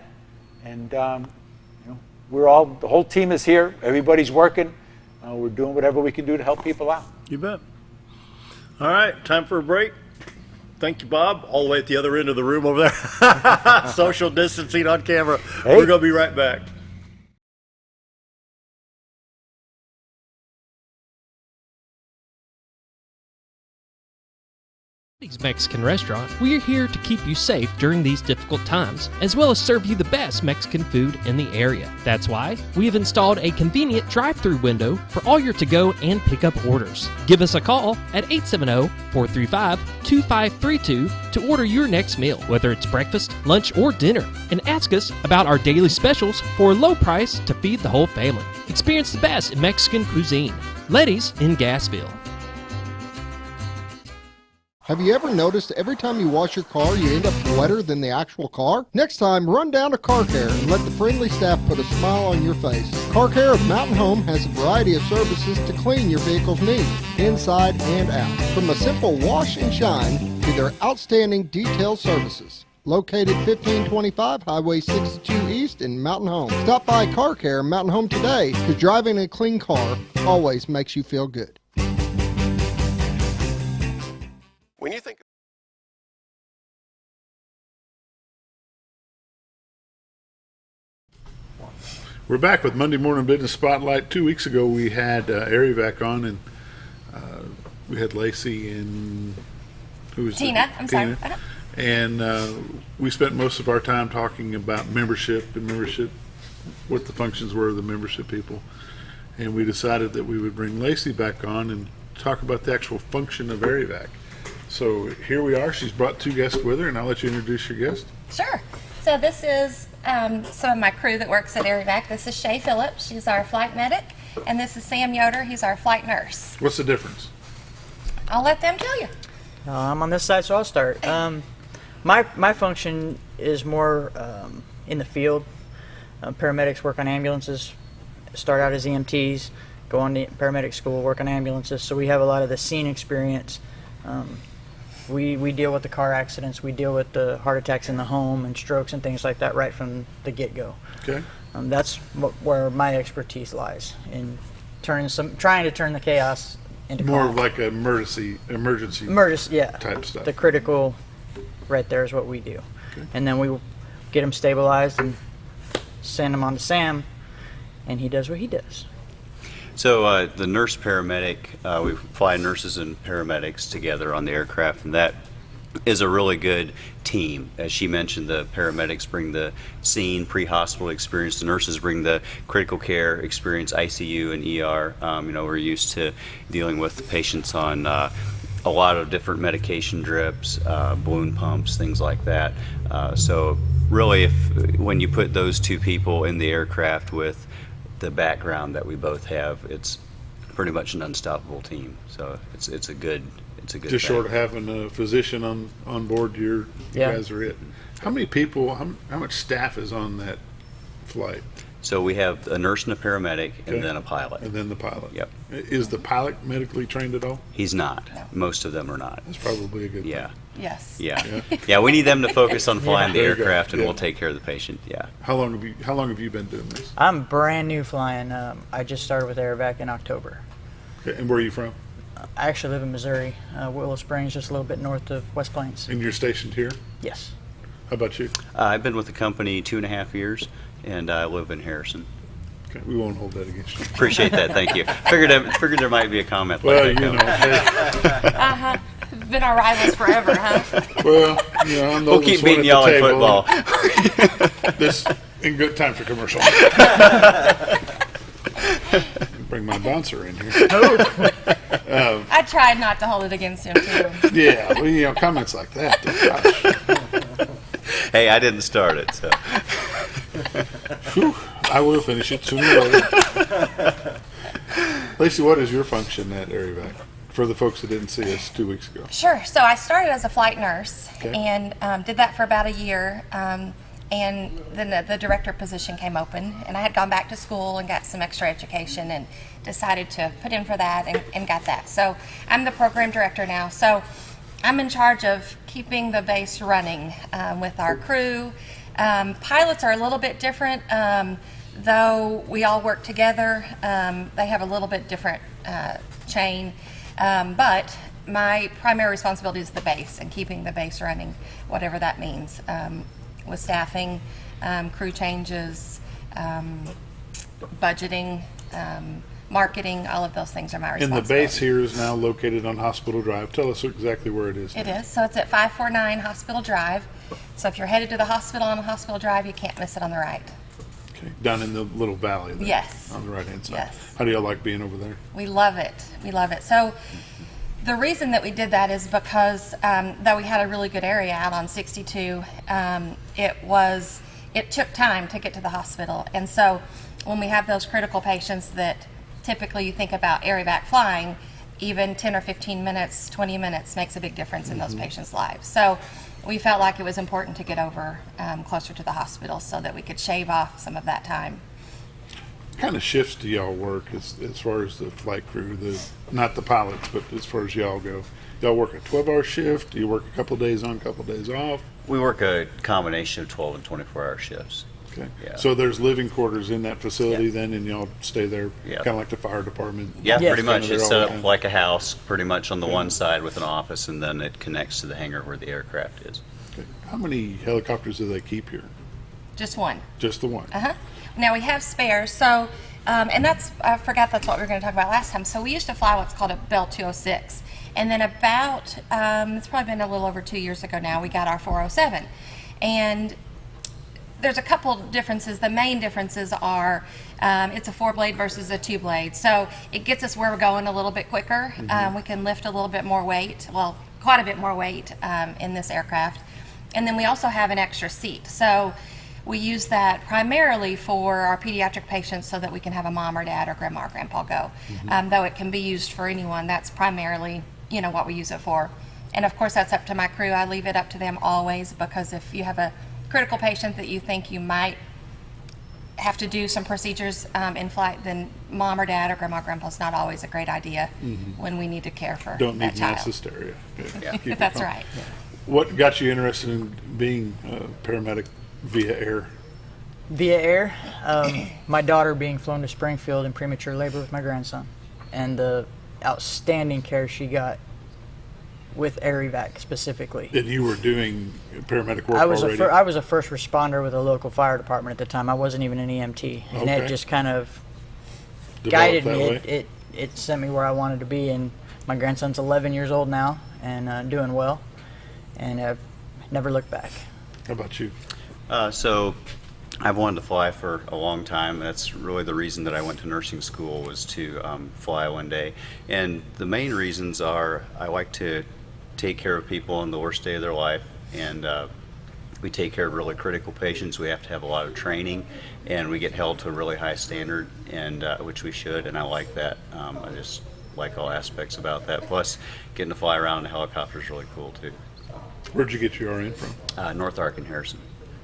And the whole team is here. Everybody's working. We're doing whatever we can do to help people out. You bet. All right, time for a break. Thank you, Bob. All the way at the other end of the room over there. Social distancing on camera. Hey. We're going to be right back. Mexican Restaurant, we're here to keep you safe during these difficult times, as well as serve you the best Mexican food in the area. That's why we have installed a convenient drive-through window for all your to-go and pickup orders. Give us a call at 870-435-2532 to order your next meal, whether it's breakfast, lunch, or dinner, and ask us about our daily specials for a low price to feed the whole family. Experience the best in Mexican cuisine. Letty's in Gassville. Have you ever noticed every time you wash your car, you end up wetter than the actual car? Next time, run down to Car Care and let the friendly staff put a smile on your face. Car Care of Mountain Home has a variety of services to clean your vehicle's needs, inside and out. From a simple wash and shine to their outstanding detail services. Located 1525 Highway 62 East in Mountain Home. Stop by Car Care in Mountain Home today, because driving a clean car always makes you feel good. When you think We're back with Monday Morning Business Spotlight. 2 weeks ago, we had Evac on, and we had Lacey and Tina. I'm sorry. And we spent most of our time talking about membership, what the functions were of the membership people. And we decided that we would bring Lacey back on and talk about the actual function of Evac. So here we are. She's brought 2 guests with her, and I'll let you introduce your guest. Sure. So this is some of my crew that works at Evac. This is Shaye Phillips. She's our flight medic. And this is Sam Yoder. He's our flight nurse. What's the difference? I'll let them tell you. I'm on this side, so I'll start. My function is more in the field. Paramedics work on ambulances, start out as EMTs, go on to paramedic school, work on ambulances. So we have a lot of the scene experience. We deal with the car accidents. We deal with the heart attacks in the home and strokes and things like that right from the get-go. Okay. That's where my expertise lies, in trying to turn the chaos into more calm. of like an emergency yeah, type stuff. The critical right there is what we do. Okay. And then we get them stabilized and send them on to Sam, and he does what he does. So the nurse paramedic, we fly nurses and paramedics together on the aircraft, and that is a really good team. As she mentioned, the paramedics bring the scene, pre-hospital experience. The nurses bring the critical care experience, ICU and ER. We're used to dealing with patients on a lot of different medication drips, balloon pumps, things like that. So really, when you put those 2 people in the aircraft with the background that we both have, it's pretty much an unstoppable team. So it's a good just thing. Short of thing. having a physician on board, you guys are it. How many people? How much staff is on that flight? So we have a nurse and a paramedic, and then a pilot. And then the pilot. Yep. Is the pilot medically trained at all? He's not. No. Most of them are not. That's probably a good thing. Yes. Yeah, we need them to focus on flying the aircraft, and we'll take care of the patient. Yeah. How long have you been doing this? I'm brand new flying. I just started with Evac in October. Okay. And where are you from? I actually live in Missouri, Willow Springs, just a little bit north of West Plains. And you're stationed here? Yes. How about you? I've been with the company 2.5 years, and I live in Harrison. Okay, we won't hold that against you. Appreciate that, thank you. Figured there might be a comment like that. Been our rivals forever, huh? Well, I'm the we'll keep beating y'all in football. This in good time for commercial. Bring my bouncer in here. I tried not to hold it against him too. Yeah, well, comments like that. Gosh. Hey, I didn't start it, so. Whew, I will finish it sooner or later. Lacey, what is your function at Evac for the folks that didn't see us 2 weeks ago? Sure. So I started as a flight nurse and did that for about a year. And then the director position came open, and I had gone back to school and got some extra education and decided to put in for that and got that. So I'm the program director now. So I'm in charge of keeping the base running with our crew. Pilots are a little bit different, though we all work together. They have a little bit different chain, but my primary responsibility is the base and keeping the base running, whatever that means. With staffing, crew changes, budgeting, marketing, all of those things are my responsibility. And the base here is now located on Hospital Drive. Tell us exactly where it is. It is. So it's at 549 Hospital Drive. So if you're headed to the hospital on Hospital Drive, you can't miss it on the right. Okay. Down in the little valley there. Yes. On the right-hand side. Yes. How do y'all like being over there? We love it. We love it. So the reason that we did that is because though we had a really good area out on 62, it took time to get to the hospital. And so when we have those critical patients that typically you think about Evac flying, even 10 or 15 minutes, 20 minutes makes a big difference in those patients' lives. So we felt like it was important to get over closer to the hospital so that we could shave off some of that time. kind of shifts do y'all work as far as the flight crew, not the pilots, but as far as y'all go? Y'all work a 12-hour shift? Do you work a couple days on, a couple days off? We work a combination of 12 and 24-hour shifts. Okay. Yeah. So there's living quarters in that facility then, and y'all stay there, Yeah. kind of like the fire department? Yeah, pretty much. Kinda there It's all set the up time? like a house, pretty much on the Okay. one side with an office, and then it connects to the hangar where the aircraft is. Okay. How many helicopters do they keep here? Just one. Just the one? Uh-huh. Now we have spares, so, and I forgot that's what we were going to talk about last time. So we used to fly what's called a Bell 206. And then about, it's probably been a little over 2 years ago now, we got our 407. And there's a couple differences. The main differences are it's a 4-blade versus a 2-blade. So it gets us where we're going a little bit quicker. We can lift a little bit more weight, well, quite a bit more weight in this aircraft. And then we also have an extra seat. So we use that primarily for our pediatric patients so that we can have a mom or dad or grandma or grandpa go. Though it can be used for anyone, that's primarily, what we use it for. And of course, that's up to my crew. I leave it up to them always, because if you have a critical patient that you think you might have to do some procedures in flight, then mom or dad or grandma or grandpa is not always a great idea when we need to care for Don't that need child. mass hysteria. Yeah. Keep it That's calm. right. What got you interested in being a paramedic via air? Via air, my daughter being flown to Springfield in premature labor with my grandson, and the outstanding care she got with Air Evac specifically. And you were doing paramedic work I was already? I was a first responder with a local fire department at the time. I wasn't even an EMT, and Okay. that just kind of Developed guided that me. way? It sent me where I wanted to be, and my grandson's 11 years old now and doing well, and I've never looked back. How about you? So I've wanted to fly for a long time. That's really the reason that I went to nursing school, was to fly one day. And the main reasons are I like to take care of people on the worst day of their life, and we take care of really critical patients. We have to have a lot of training, and we get held to a really high standard, and which we should, and I like that. I just like all aspects about that. Plus, getting to fly around in a helicopter is really cool too. Where'd you get your RN from? North Ark and Harrison.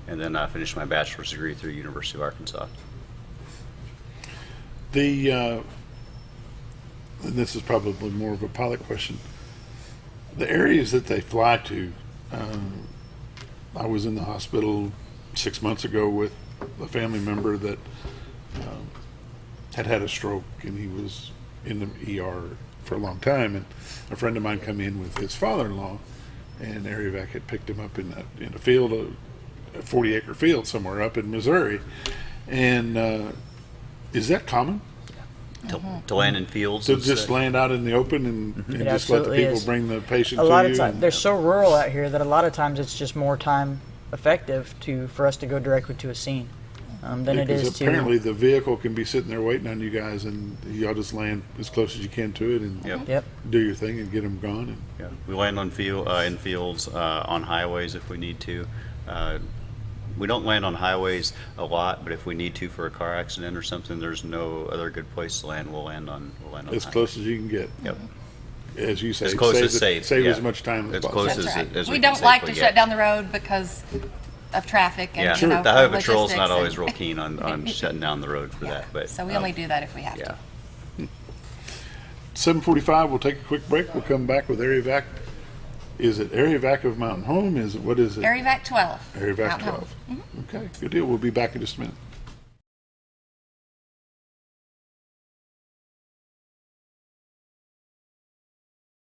And then I finished my bachelor's degree through University of Arkansas. And this is probably more of a pilot question. The areas that they fly to, I was in the hospital 6 months ago with a family member that had a stroke, and he was in the ER for a long time. And a friend of mine come in with his father-in-law, and Air Evac had picked him up in a field, a 40-acre field somewhere up in Missouri. And is that common? To land in fields? To just land out in the open and just let the people bring the patient to you? A lot of times, they're so rural out here that a lot of times it's just more time effective for us to go directly to a scene than it is to... apparently the vehicle can be sitting there waiting on you guys, and y'all just land as close as you can to it and do your thing and get them gone. And we land on in fields, on highways if we need to. We don't land on highways a lot, but if we need to for a car accident or something, there's no other good place to land. We'll land on as close as you can get. Yep. As you say, as close as safe. Save as much time as possible. Close as we don't like to shut down the road because of traffic. And, the Highway Patrol's not and always real keen on shutting down the road for that. But so we only do that if we have to. 7:45. We'll take a quick break. We'll come back with Air Evac. Is it Air Evac of Mountain Home? What is it? Air Evac 12. Air Evac 12. Okay, good deal. We'll be back in just a minute.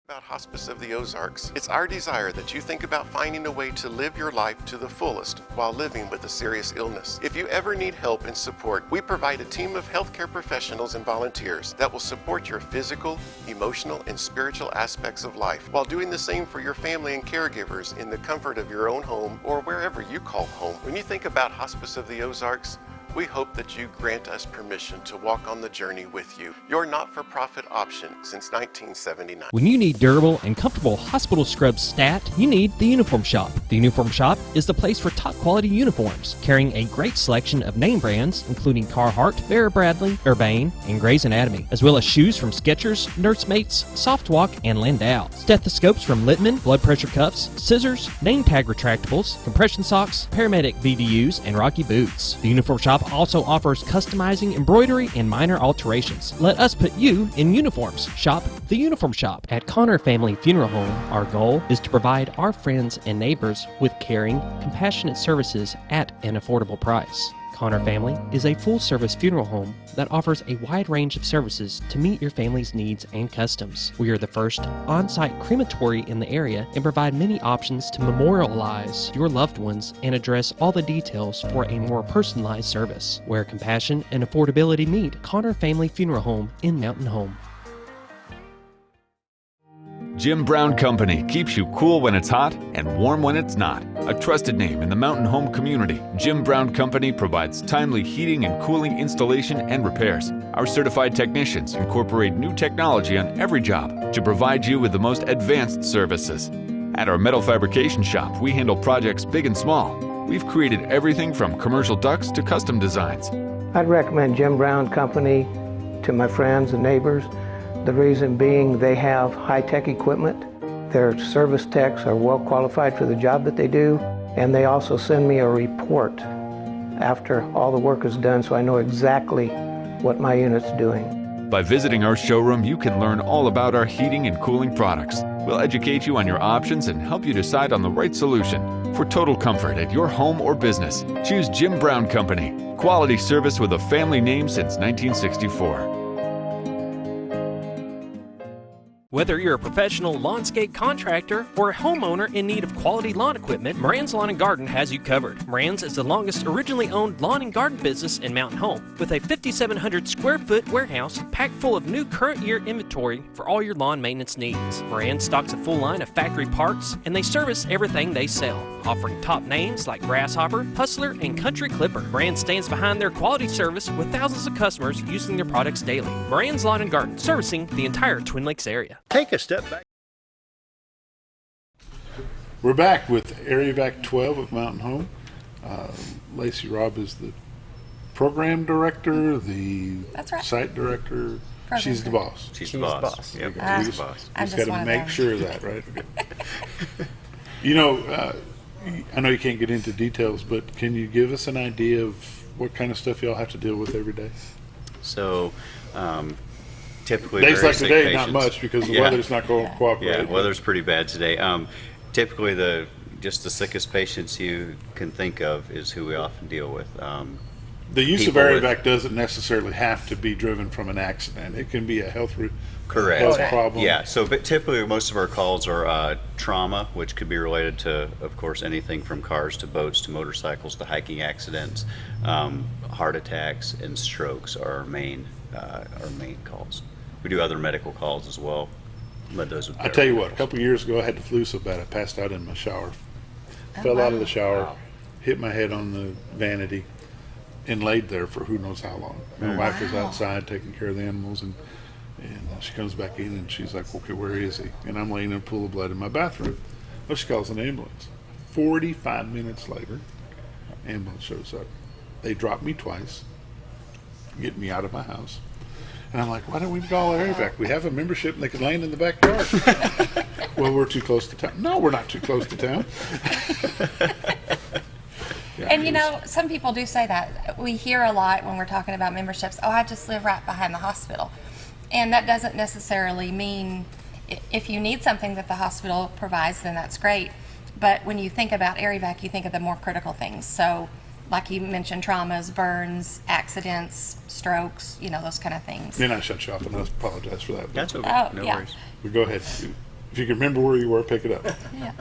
About Hospice of the Ozarks. It's our desire that you think about finding a way to live your life to the fullest while living with a serious illness. If you ever need help and support, we provide a team of healthcare professionals and volunteers that will support your physical, emotional, and spiritual aspects of life while doing the same for your family and caregivers in the comfort of your own home or wherever you call home. When you think about Hospice of the Ozarks, we hope that you grant us permission to walk on the journey with you. Your not-for-profit option since 1979. When you need durable and comfortable hospital scrubs stat, you need the Uniform Shop. The Uniform Shop is the place for top quality uniforms, carrying a great selection of name brands, including Carhartt, Vera Bradley, Urbane, and Grey's Anatomy, as well as shoes from Skechers, Nursemates, Softwalk, and Landau, stethoscopes from Littman, blood pressure cuffs, scissors, name tag retractables, compression socks, paramedic VDUs, and Rocky boots. The Uniform Shop shop also offers customizing, embroidery, and minor alterations. Let us put you in uniforms. Shop the Uniform Shop. At Connor Family Funeral Home, our goal is to provide our friends and neighbors with caring, compassionate services at an affordable price. Connor Family is a full-service funeral home that offers a wide range of services to meet your family's needs and customs. We are the first on-site crematory in the area and provide many options to memorialize your loved ones and address all the details for a more personalized service. Where compassion and affordability meet, Connor Family Funeral Home in Mountain Home. Jim Brown Company keeps you cool when it's hot and warm when it's not. A trusted name in the mountain home community, Jim Brown Company provides timely heating and cooling installation and repairs. Our certified technicians incorporate new technology on every job to provide you with the most advanced services. At our metal fabrication shop, we handle projects big and small. We've created everything from commercial ducts to custom designs. I'd recommend Jim Brown Company to my friends and neighbors. The reason being they have high-tech equipment. Their service techs are well qualified for the job that they do, and they also send me a report after all the work is done so I know exactly what my unit's doing. By visiting our showroom, you can learn all about our heating and cooling products. We'll educate you on your options and help you decide on the right solution. For total comfort at your home or business, choose Jim Brown Company. Quality service with a family name since 1964. Whether you're a professional lawnscape contractor or a homeowner in need of quality lawn equipment, Moran's Lawn and Garden has you covered. Moran's is the longest originally owned lawn and garden business in Mountain Home, with a 5,700 square foot warehouse packed full of new current year inventory for all your lawn maintenance needs. Moran stocks a full line of factory parts, and they service everything they sell, offering top names like Grasshopper, Hustler, and Country Clipper. Moran stands behind their quality service with thousands of customers using their products daily. Moran's Lawn and Garden, servicing the entire Twin Lakes area. Take a step back. We're back with Evac 12 of Mountain Home. Lacey Robb is the program director, the site director. She's the boss. She's the boss. Yep. She's the boss. We just got to make sure of that, right? You know, I know you can't get into details, but can you give us an idea of what kind of stuff y'all have to deal with every day? So, typically days very like sick today, patients. not much because the weather's not going to cooperate. Yeah, weather's pretty bad today. Typically, just the sickest patients you can think of is who we often deal with. The use of Evac doesn't necessarily have to be driven from an accident. It can be a health problem. Yeah, so but typically most of our calls are trauma, which could be related to, of course, anything from cars to boats to motorcycles to hiking accidents. Heart attacks and strokes are our main calls. We do other medical calls as well, but those would be I tell you what, a couple of years ago I had the flu so bad I passed out in my shower. Fell out of the shower, hit my head on the vanity, and laid there for who knows how long. My wife was outside taking care of the animals, and she comes back in and she's like, okay, where is he? And I'm laying in a pool of blood in my bathroom. Well, she calls an ambulance. 45 minutes later, ambulance shows up. They drop me twice, get me out of my house. And I'm like, why don't we call our Evac? We have a membership and they can land in the backyard. Well, we're too close to town. No, we're not too close to town. Yeah, and you know, some people do say that. We hear a lot when we're talking about memberships, oh, I just live right behind the hospital. And that doesn't necessarily mean if you need something that the hospital provides, then that's great. But when you think about Evac, you think of the more critical things. So like you mentioned, traumas, burns, accidents, strokes, you know, those kind of things. Then I shut you off and I apologize for that. That's okay. Oh, no yeah. worries. But go ahead. If you can remember where you were, pick it up. Yeah.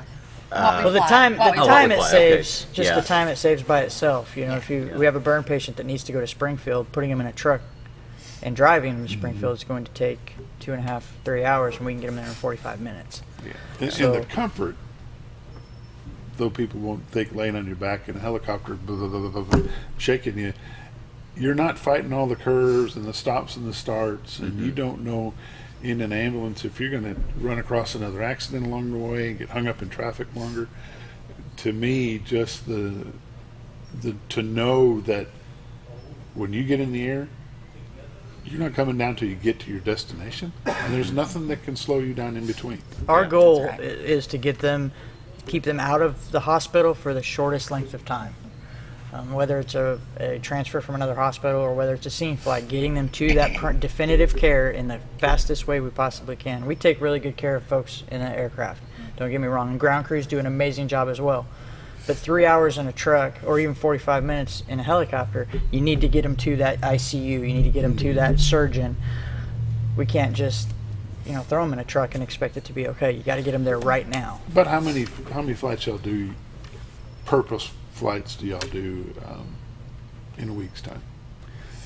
Well, the time it saves, okay. just the time it saves by itself. You know, if we have a burn patient that needs to go to Springfield, putting him in a truck and driving him to Springfield is going to take 2.5, 3 hours, and we can get him there in 45 minutes. Yeah. And the comfort, though people won't think laying on your back in a helicopter, blah, blah, blah, blah, blah, shaking you, you're not fighting all the curves and the stops and the starts, and you don't know in an ambulance if you're going to run across another accident along the way and get hung up in traffic longer. To me, just the to know that when you get in the air, you're not coming down till you get to your destination, and there's nothing that can slow you down in between. Our goal is to keep them out of the hospital for the shortest length of time. whether it's a transfer from another hospital or whether it's a scene flight, getting them to that definitive care in the fastest way we possibly can. We take really good care of folks in that aircraft. Don't get me wrong. And ground crews do an amazing job as well. But 3 hours in a truck or even 45 minutes in a helicopter, you need to get them to that ICU. You need to get them to that surgeon. We can't just, throw them in a truck and expect it to be okay. You got to get them there right now. But how many flights y'all do? Purpose flights do y'all do in a week's time?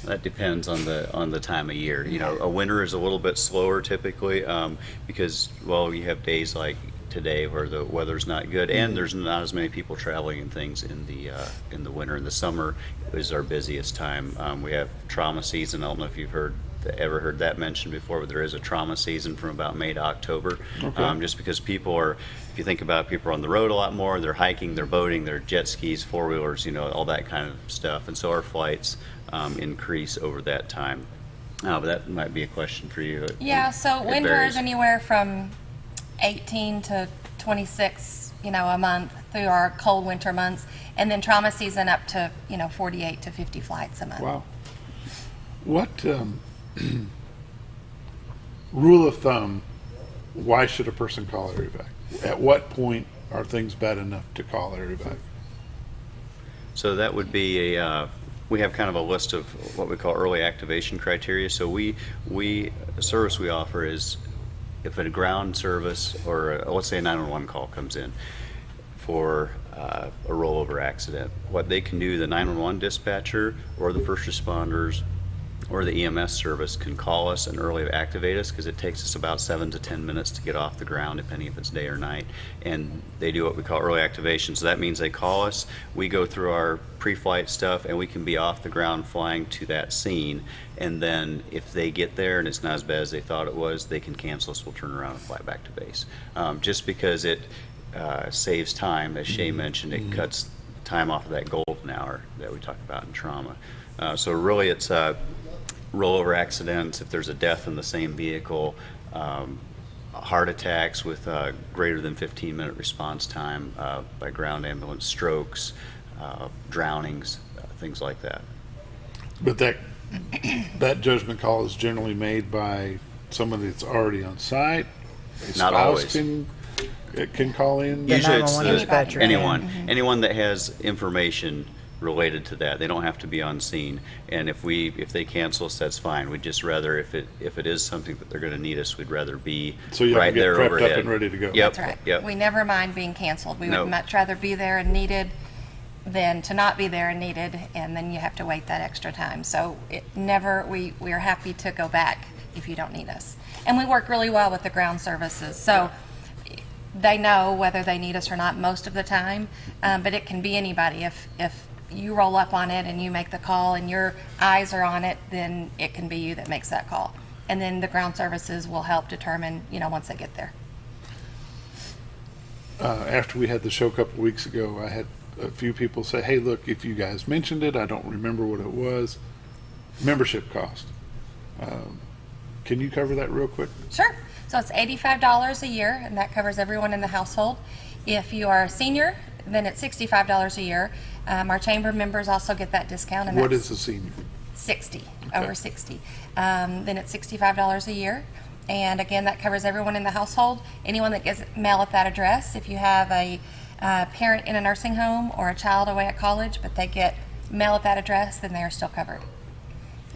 That depends on the time of year. A winter is a little bit slower typically because you have days like today where the weather's not good and there's not as many people traveling and things in the winter. And the summer is our busiest time. We have trauma season. I don't know if you've ever heard that mentioned before, but there is a trauma season from about May to October. Okay. Just because if you think about it, people are on the road a lot more, they're hiking, they're boating, they're jet skis, four-wheelers, all that kind of stuff. And so our flights increase over that time. But that might be a question for you. Yeah, so winter varies. is anywhere from 18 to 26, a month through our cold winter months, and then trauma season up to, 48 to 50 flights a month. Wow. What rule of thumb, why should a person call Air Evac? At what point are things bad enough to call Air Evac? So that would be we have kind of a list of what we call early activation criteria. So the service we offer is if a ground service or let's say a 911 call comes in for a rollover accident, what they can do, the 911 dispatcher or the first responders or the EMS service can call us and early activate us because it takes us about 7 to 10 minutes to get off the ground, depending if it's day or night. And they do what we call early activation. So that means they call us, we go through our pre-flight stuff, and we can be off the ground flying to that scene. And then if they get there and it's not as bad as they thought it was, they can cancel us. We'll turn around and fly back to base. Just because it saves time, as Shaye mentioned, it cuts time off of that golden hour that we talk about in trauma. So really it's rollover accidents, if there's a death in the same vehicle, heart attacks with greater than 15-minute response time by ground ambulance, strokes, drownings, things like that. But that judgment call is generally made by somebody that's already on site. A Not spouse always. Can call in. Usually it's anyone. Mm-hmm. Anyone that has information related to that. They don't have to be on scene. And if they cancel us, that's fine. We'd just rather, if it is something that they're going to need us, we'd rather be so you right get there prepped overhead. Up and ready to go. Yep. That's right. Yep. We never mind being canceled. We No. would much rather be there and needed than to not be there and needed, and then you have to wait that extra time. So we are happy to go back if you don't need us. And we work really well with the ground services. So they know whether they need us or not most of the time, but it can be anybody. If you roll up on it and you make the call and your eyes are on it, then it can be you that makes that call. And then the ground services will help determine, once they get there. After we had the show a couple of weeks ago, I had a few people say, hey, look, if you guys mentioned it, I don't remember what it was. Membership cost. Can you cover that real quick? Sure. So it's $85 a year, and that covers everyone in the household. If you are a senior, then it's $65 a year. Our chamber members also get that discount. And what is a senior? 60, okay. Over 60. Then it's $65 a year. And again, that covers everyone in the household. Anyone that gets mail at that address. If you have a parent in a nursing home or a child away at college, but they get mail at that address, then they are still covered.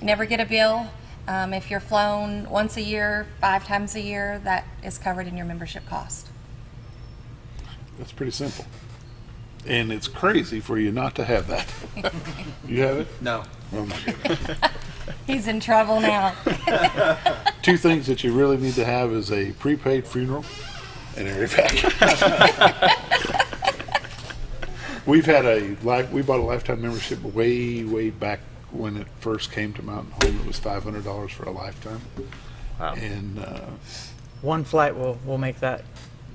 You never get a bill. If you're flown once a year, 5 times a year, that is covered in your membership cost. That's pretty simple. And it's crazy for you not to have that. You have it? No. Oh my goodness. He's in trouble now. 2 things that you really need to have is a prepaid funeral and Air Evac. We bought a lifetime membership way back when it first came to Mountain Home. It was $500 for a lifetime. Wow. And one flight will make that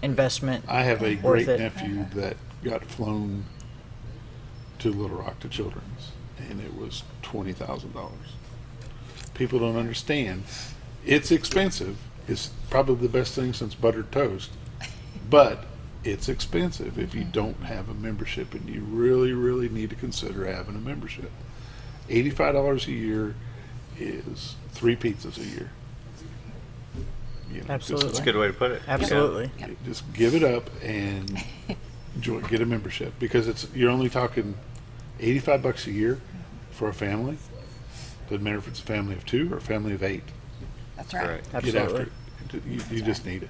investment. I have a worth great it. nephew that got flown to Little Rock to Children's, and it was $20,000. People don't understand. It's expensive. It's probably the best thing since buttered toast, but it's expensive if you don't have a membership, and you really, really need to consider having a membership. $85 a year is 3 pizzas a year. You know, Absolutely. That's a good way to put it. Absolutely. Just give it up and get a membership, because you're only talking $85 a year for a family. Doesn't matter if it's a family of 2 or a family of 8. That's right. Get after it. You just need it.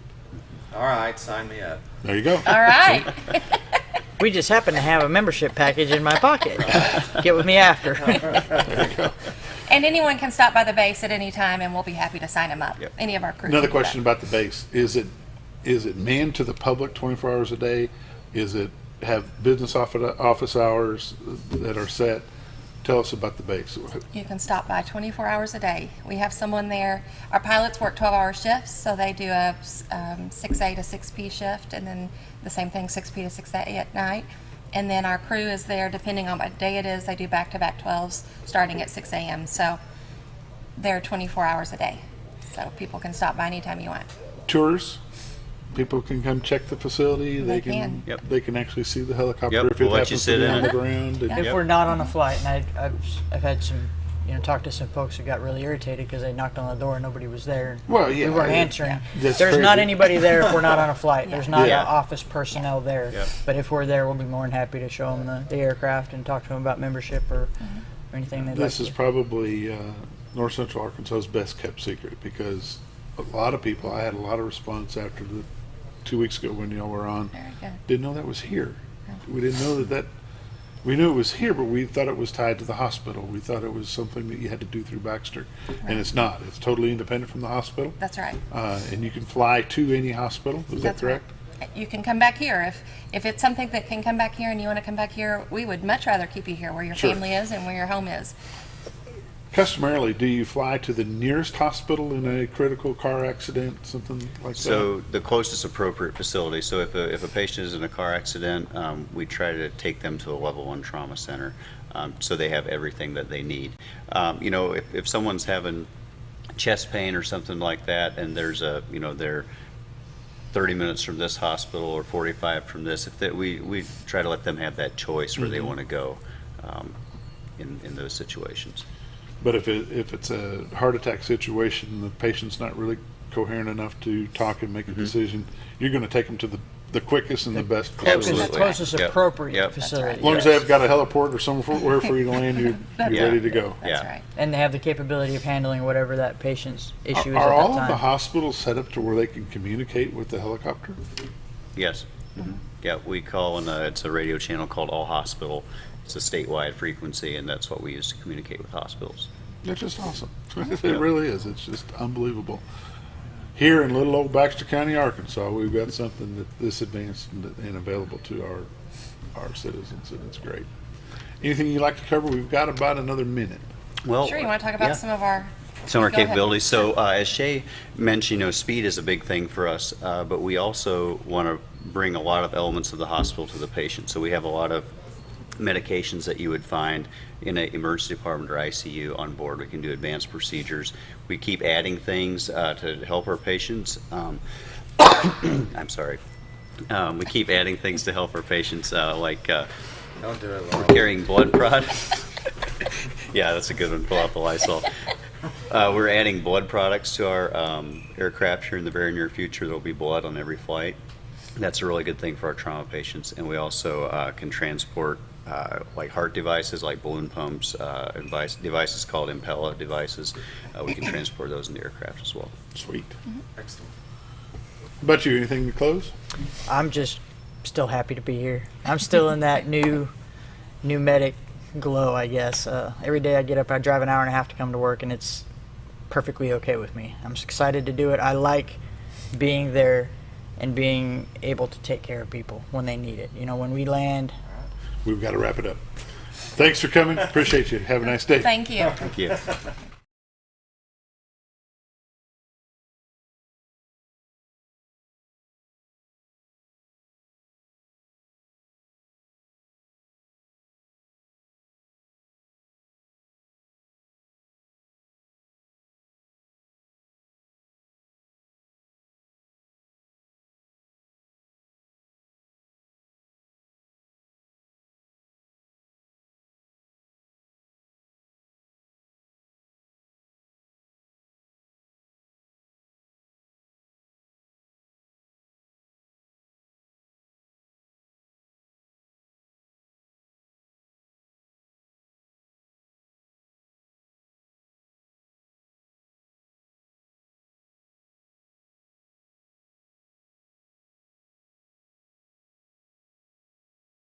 All right, sign me up. There you go. All right. We just happen to have a membership package in my pocket. Get with me after. There you go. And anyone can stop by the base at any time, and we'll be happy to sign them up. Yep. Any of our crew. Another can do question about the base: is it manned to the public 24 hours a day? Is it have business office hours that are set? Tell us about the base. You can stop by 24 hours a day. We have someone there. Our pilots work 12-hour shifts, so they do a 6A to 6P shift, and then the same thing, 6P to 6A at night. And then our crew is there depending on what day it is. They do back-to-back 12s starting at 6 a.m. So they're 24 hours a day. So people can stop by anytime you want. Tours. People can come check the facility. They can. Yep. They can actually see the helicopter Yep, if it we'll let you happens sit to be in on it. the ground. And If we're not on a flight, and I've had some, talked to some folks who got really irritated because they knocked on the door and nobody was there. Well, yeah, we weren't answering. that's There's crazy. not anybody there if we're not on a flight. There's not Yeah. office personnel there. Yeah. But if we're there, we'll be more than happy to show them the aircraft and talk to them about membership or anything they'd like This to. is probably North Central Arkansas's best kept secret, because a lot of people, I had a lot of response after the 2 weeks ago when y'all were on. Very good. Didn't know that was here. We didn't know that we knew it was here, but we thought it was tied to the hospital. We thought it was something that you had to do through Baxter, and it's not. It's totally independent from the hospital. That's right. And you can fly to any hospital. Is that That's right. correct? You can come back here. If it's something that can come back here and you want to come back here, we would much rather keep you here where your Sure. family is and where your home is. Customarily, do you fly to the nearest hospital in a critical car accident, something like So that? the closest appropriate facility. So if a patient is in a car accident, we try to take them to a level 1 trauma center, so they have everything that they need. If someone's having chest pain or something like that, and there's they're 30 minutes from this hospital or 45 from this, we try to let them have that choice where they want to go in those situations. But if it's a heart attack situation, the patient's not really coherent enough to talk and make a decision, you're going to take them to the quickest and the best facility. The closest appropriate facility. As long as they've got a heliport or somewhere for you to land, you're ready to go. That's right. And they have the capability of handling whatever that patient's issue is Are at all that of time. the hospitals set up to where they can communicate with the helicopter? Yes. Yeah, we call, and it's a radio channel called All Hospital. It's a statewide frequency, and that's what we use to communicate with hospitals. It's just awesome. It really is. It's just unbelievable. Here in little old Baxter County, Arkansas, we've got something that this advanced and available to our citizens, and it's great. Anything you'd like to cover? We've got about another minute. Well, Sure, you want to talk about some of our Some of Go our ahead. capabilities. So as Shaye mentioned, speed is a big thing for us, but we also want to bring a lot of elements of the hospital to the patient. So we have a lot of medications that you would find in an emergency department or ICU on board. We can do advanced procedures. We keep adding things to help our patients. I'm sorry. We keep adding things to help our patients, like Don't do it, we're Laura. carrying blood products. Yeah, that's a good one. Pull out the Lysol. We're adding blood products to our aircraft here in the very near future. There'll be blood on every flight. That's a really good thing for our trauma patients. And we also can transport like heart devices, like balloon pumps, devices called Impella devices. We can transport those in the aircraft as well. Sweet. Excellent. How about you? Anything to close? I'm just still happy to be here. I'm still in that new medic glow, I guess. Every day I get up, I drive an hour and a half to come to work, and it's perfectly okay with me. I'm excited to do it. I like being there and being able to take care of people when they need it. When we land. We've got to wrap it up. Thanks for coming. Appreciate you. Have a nice day. Thank you. Thank you.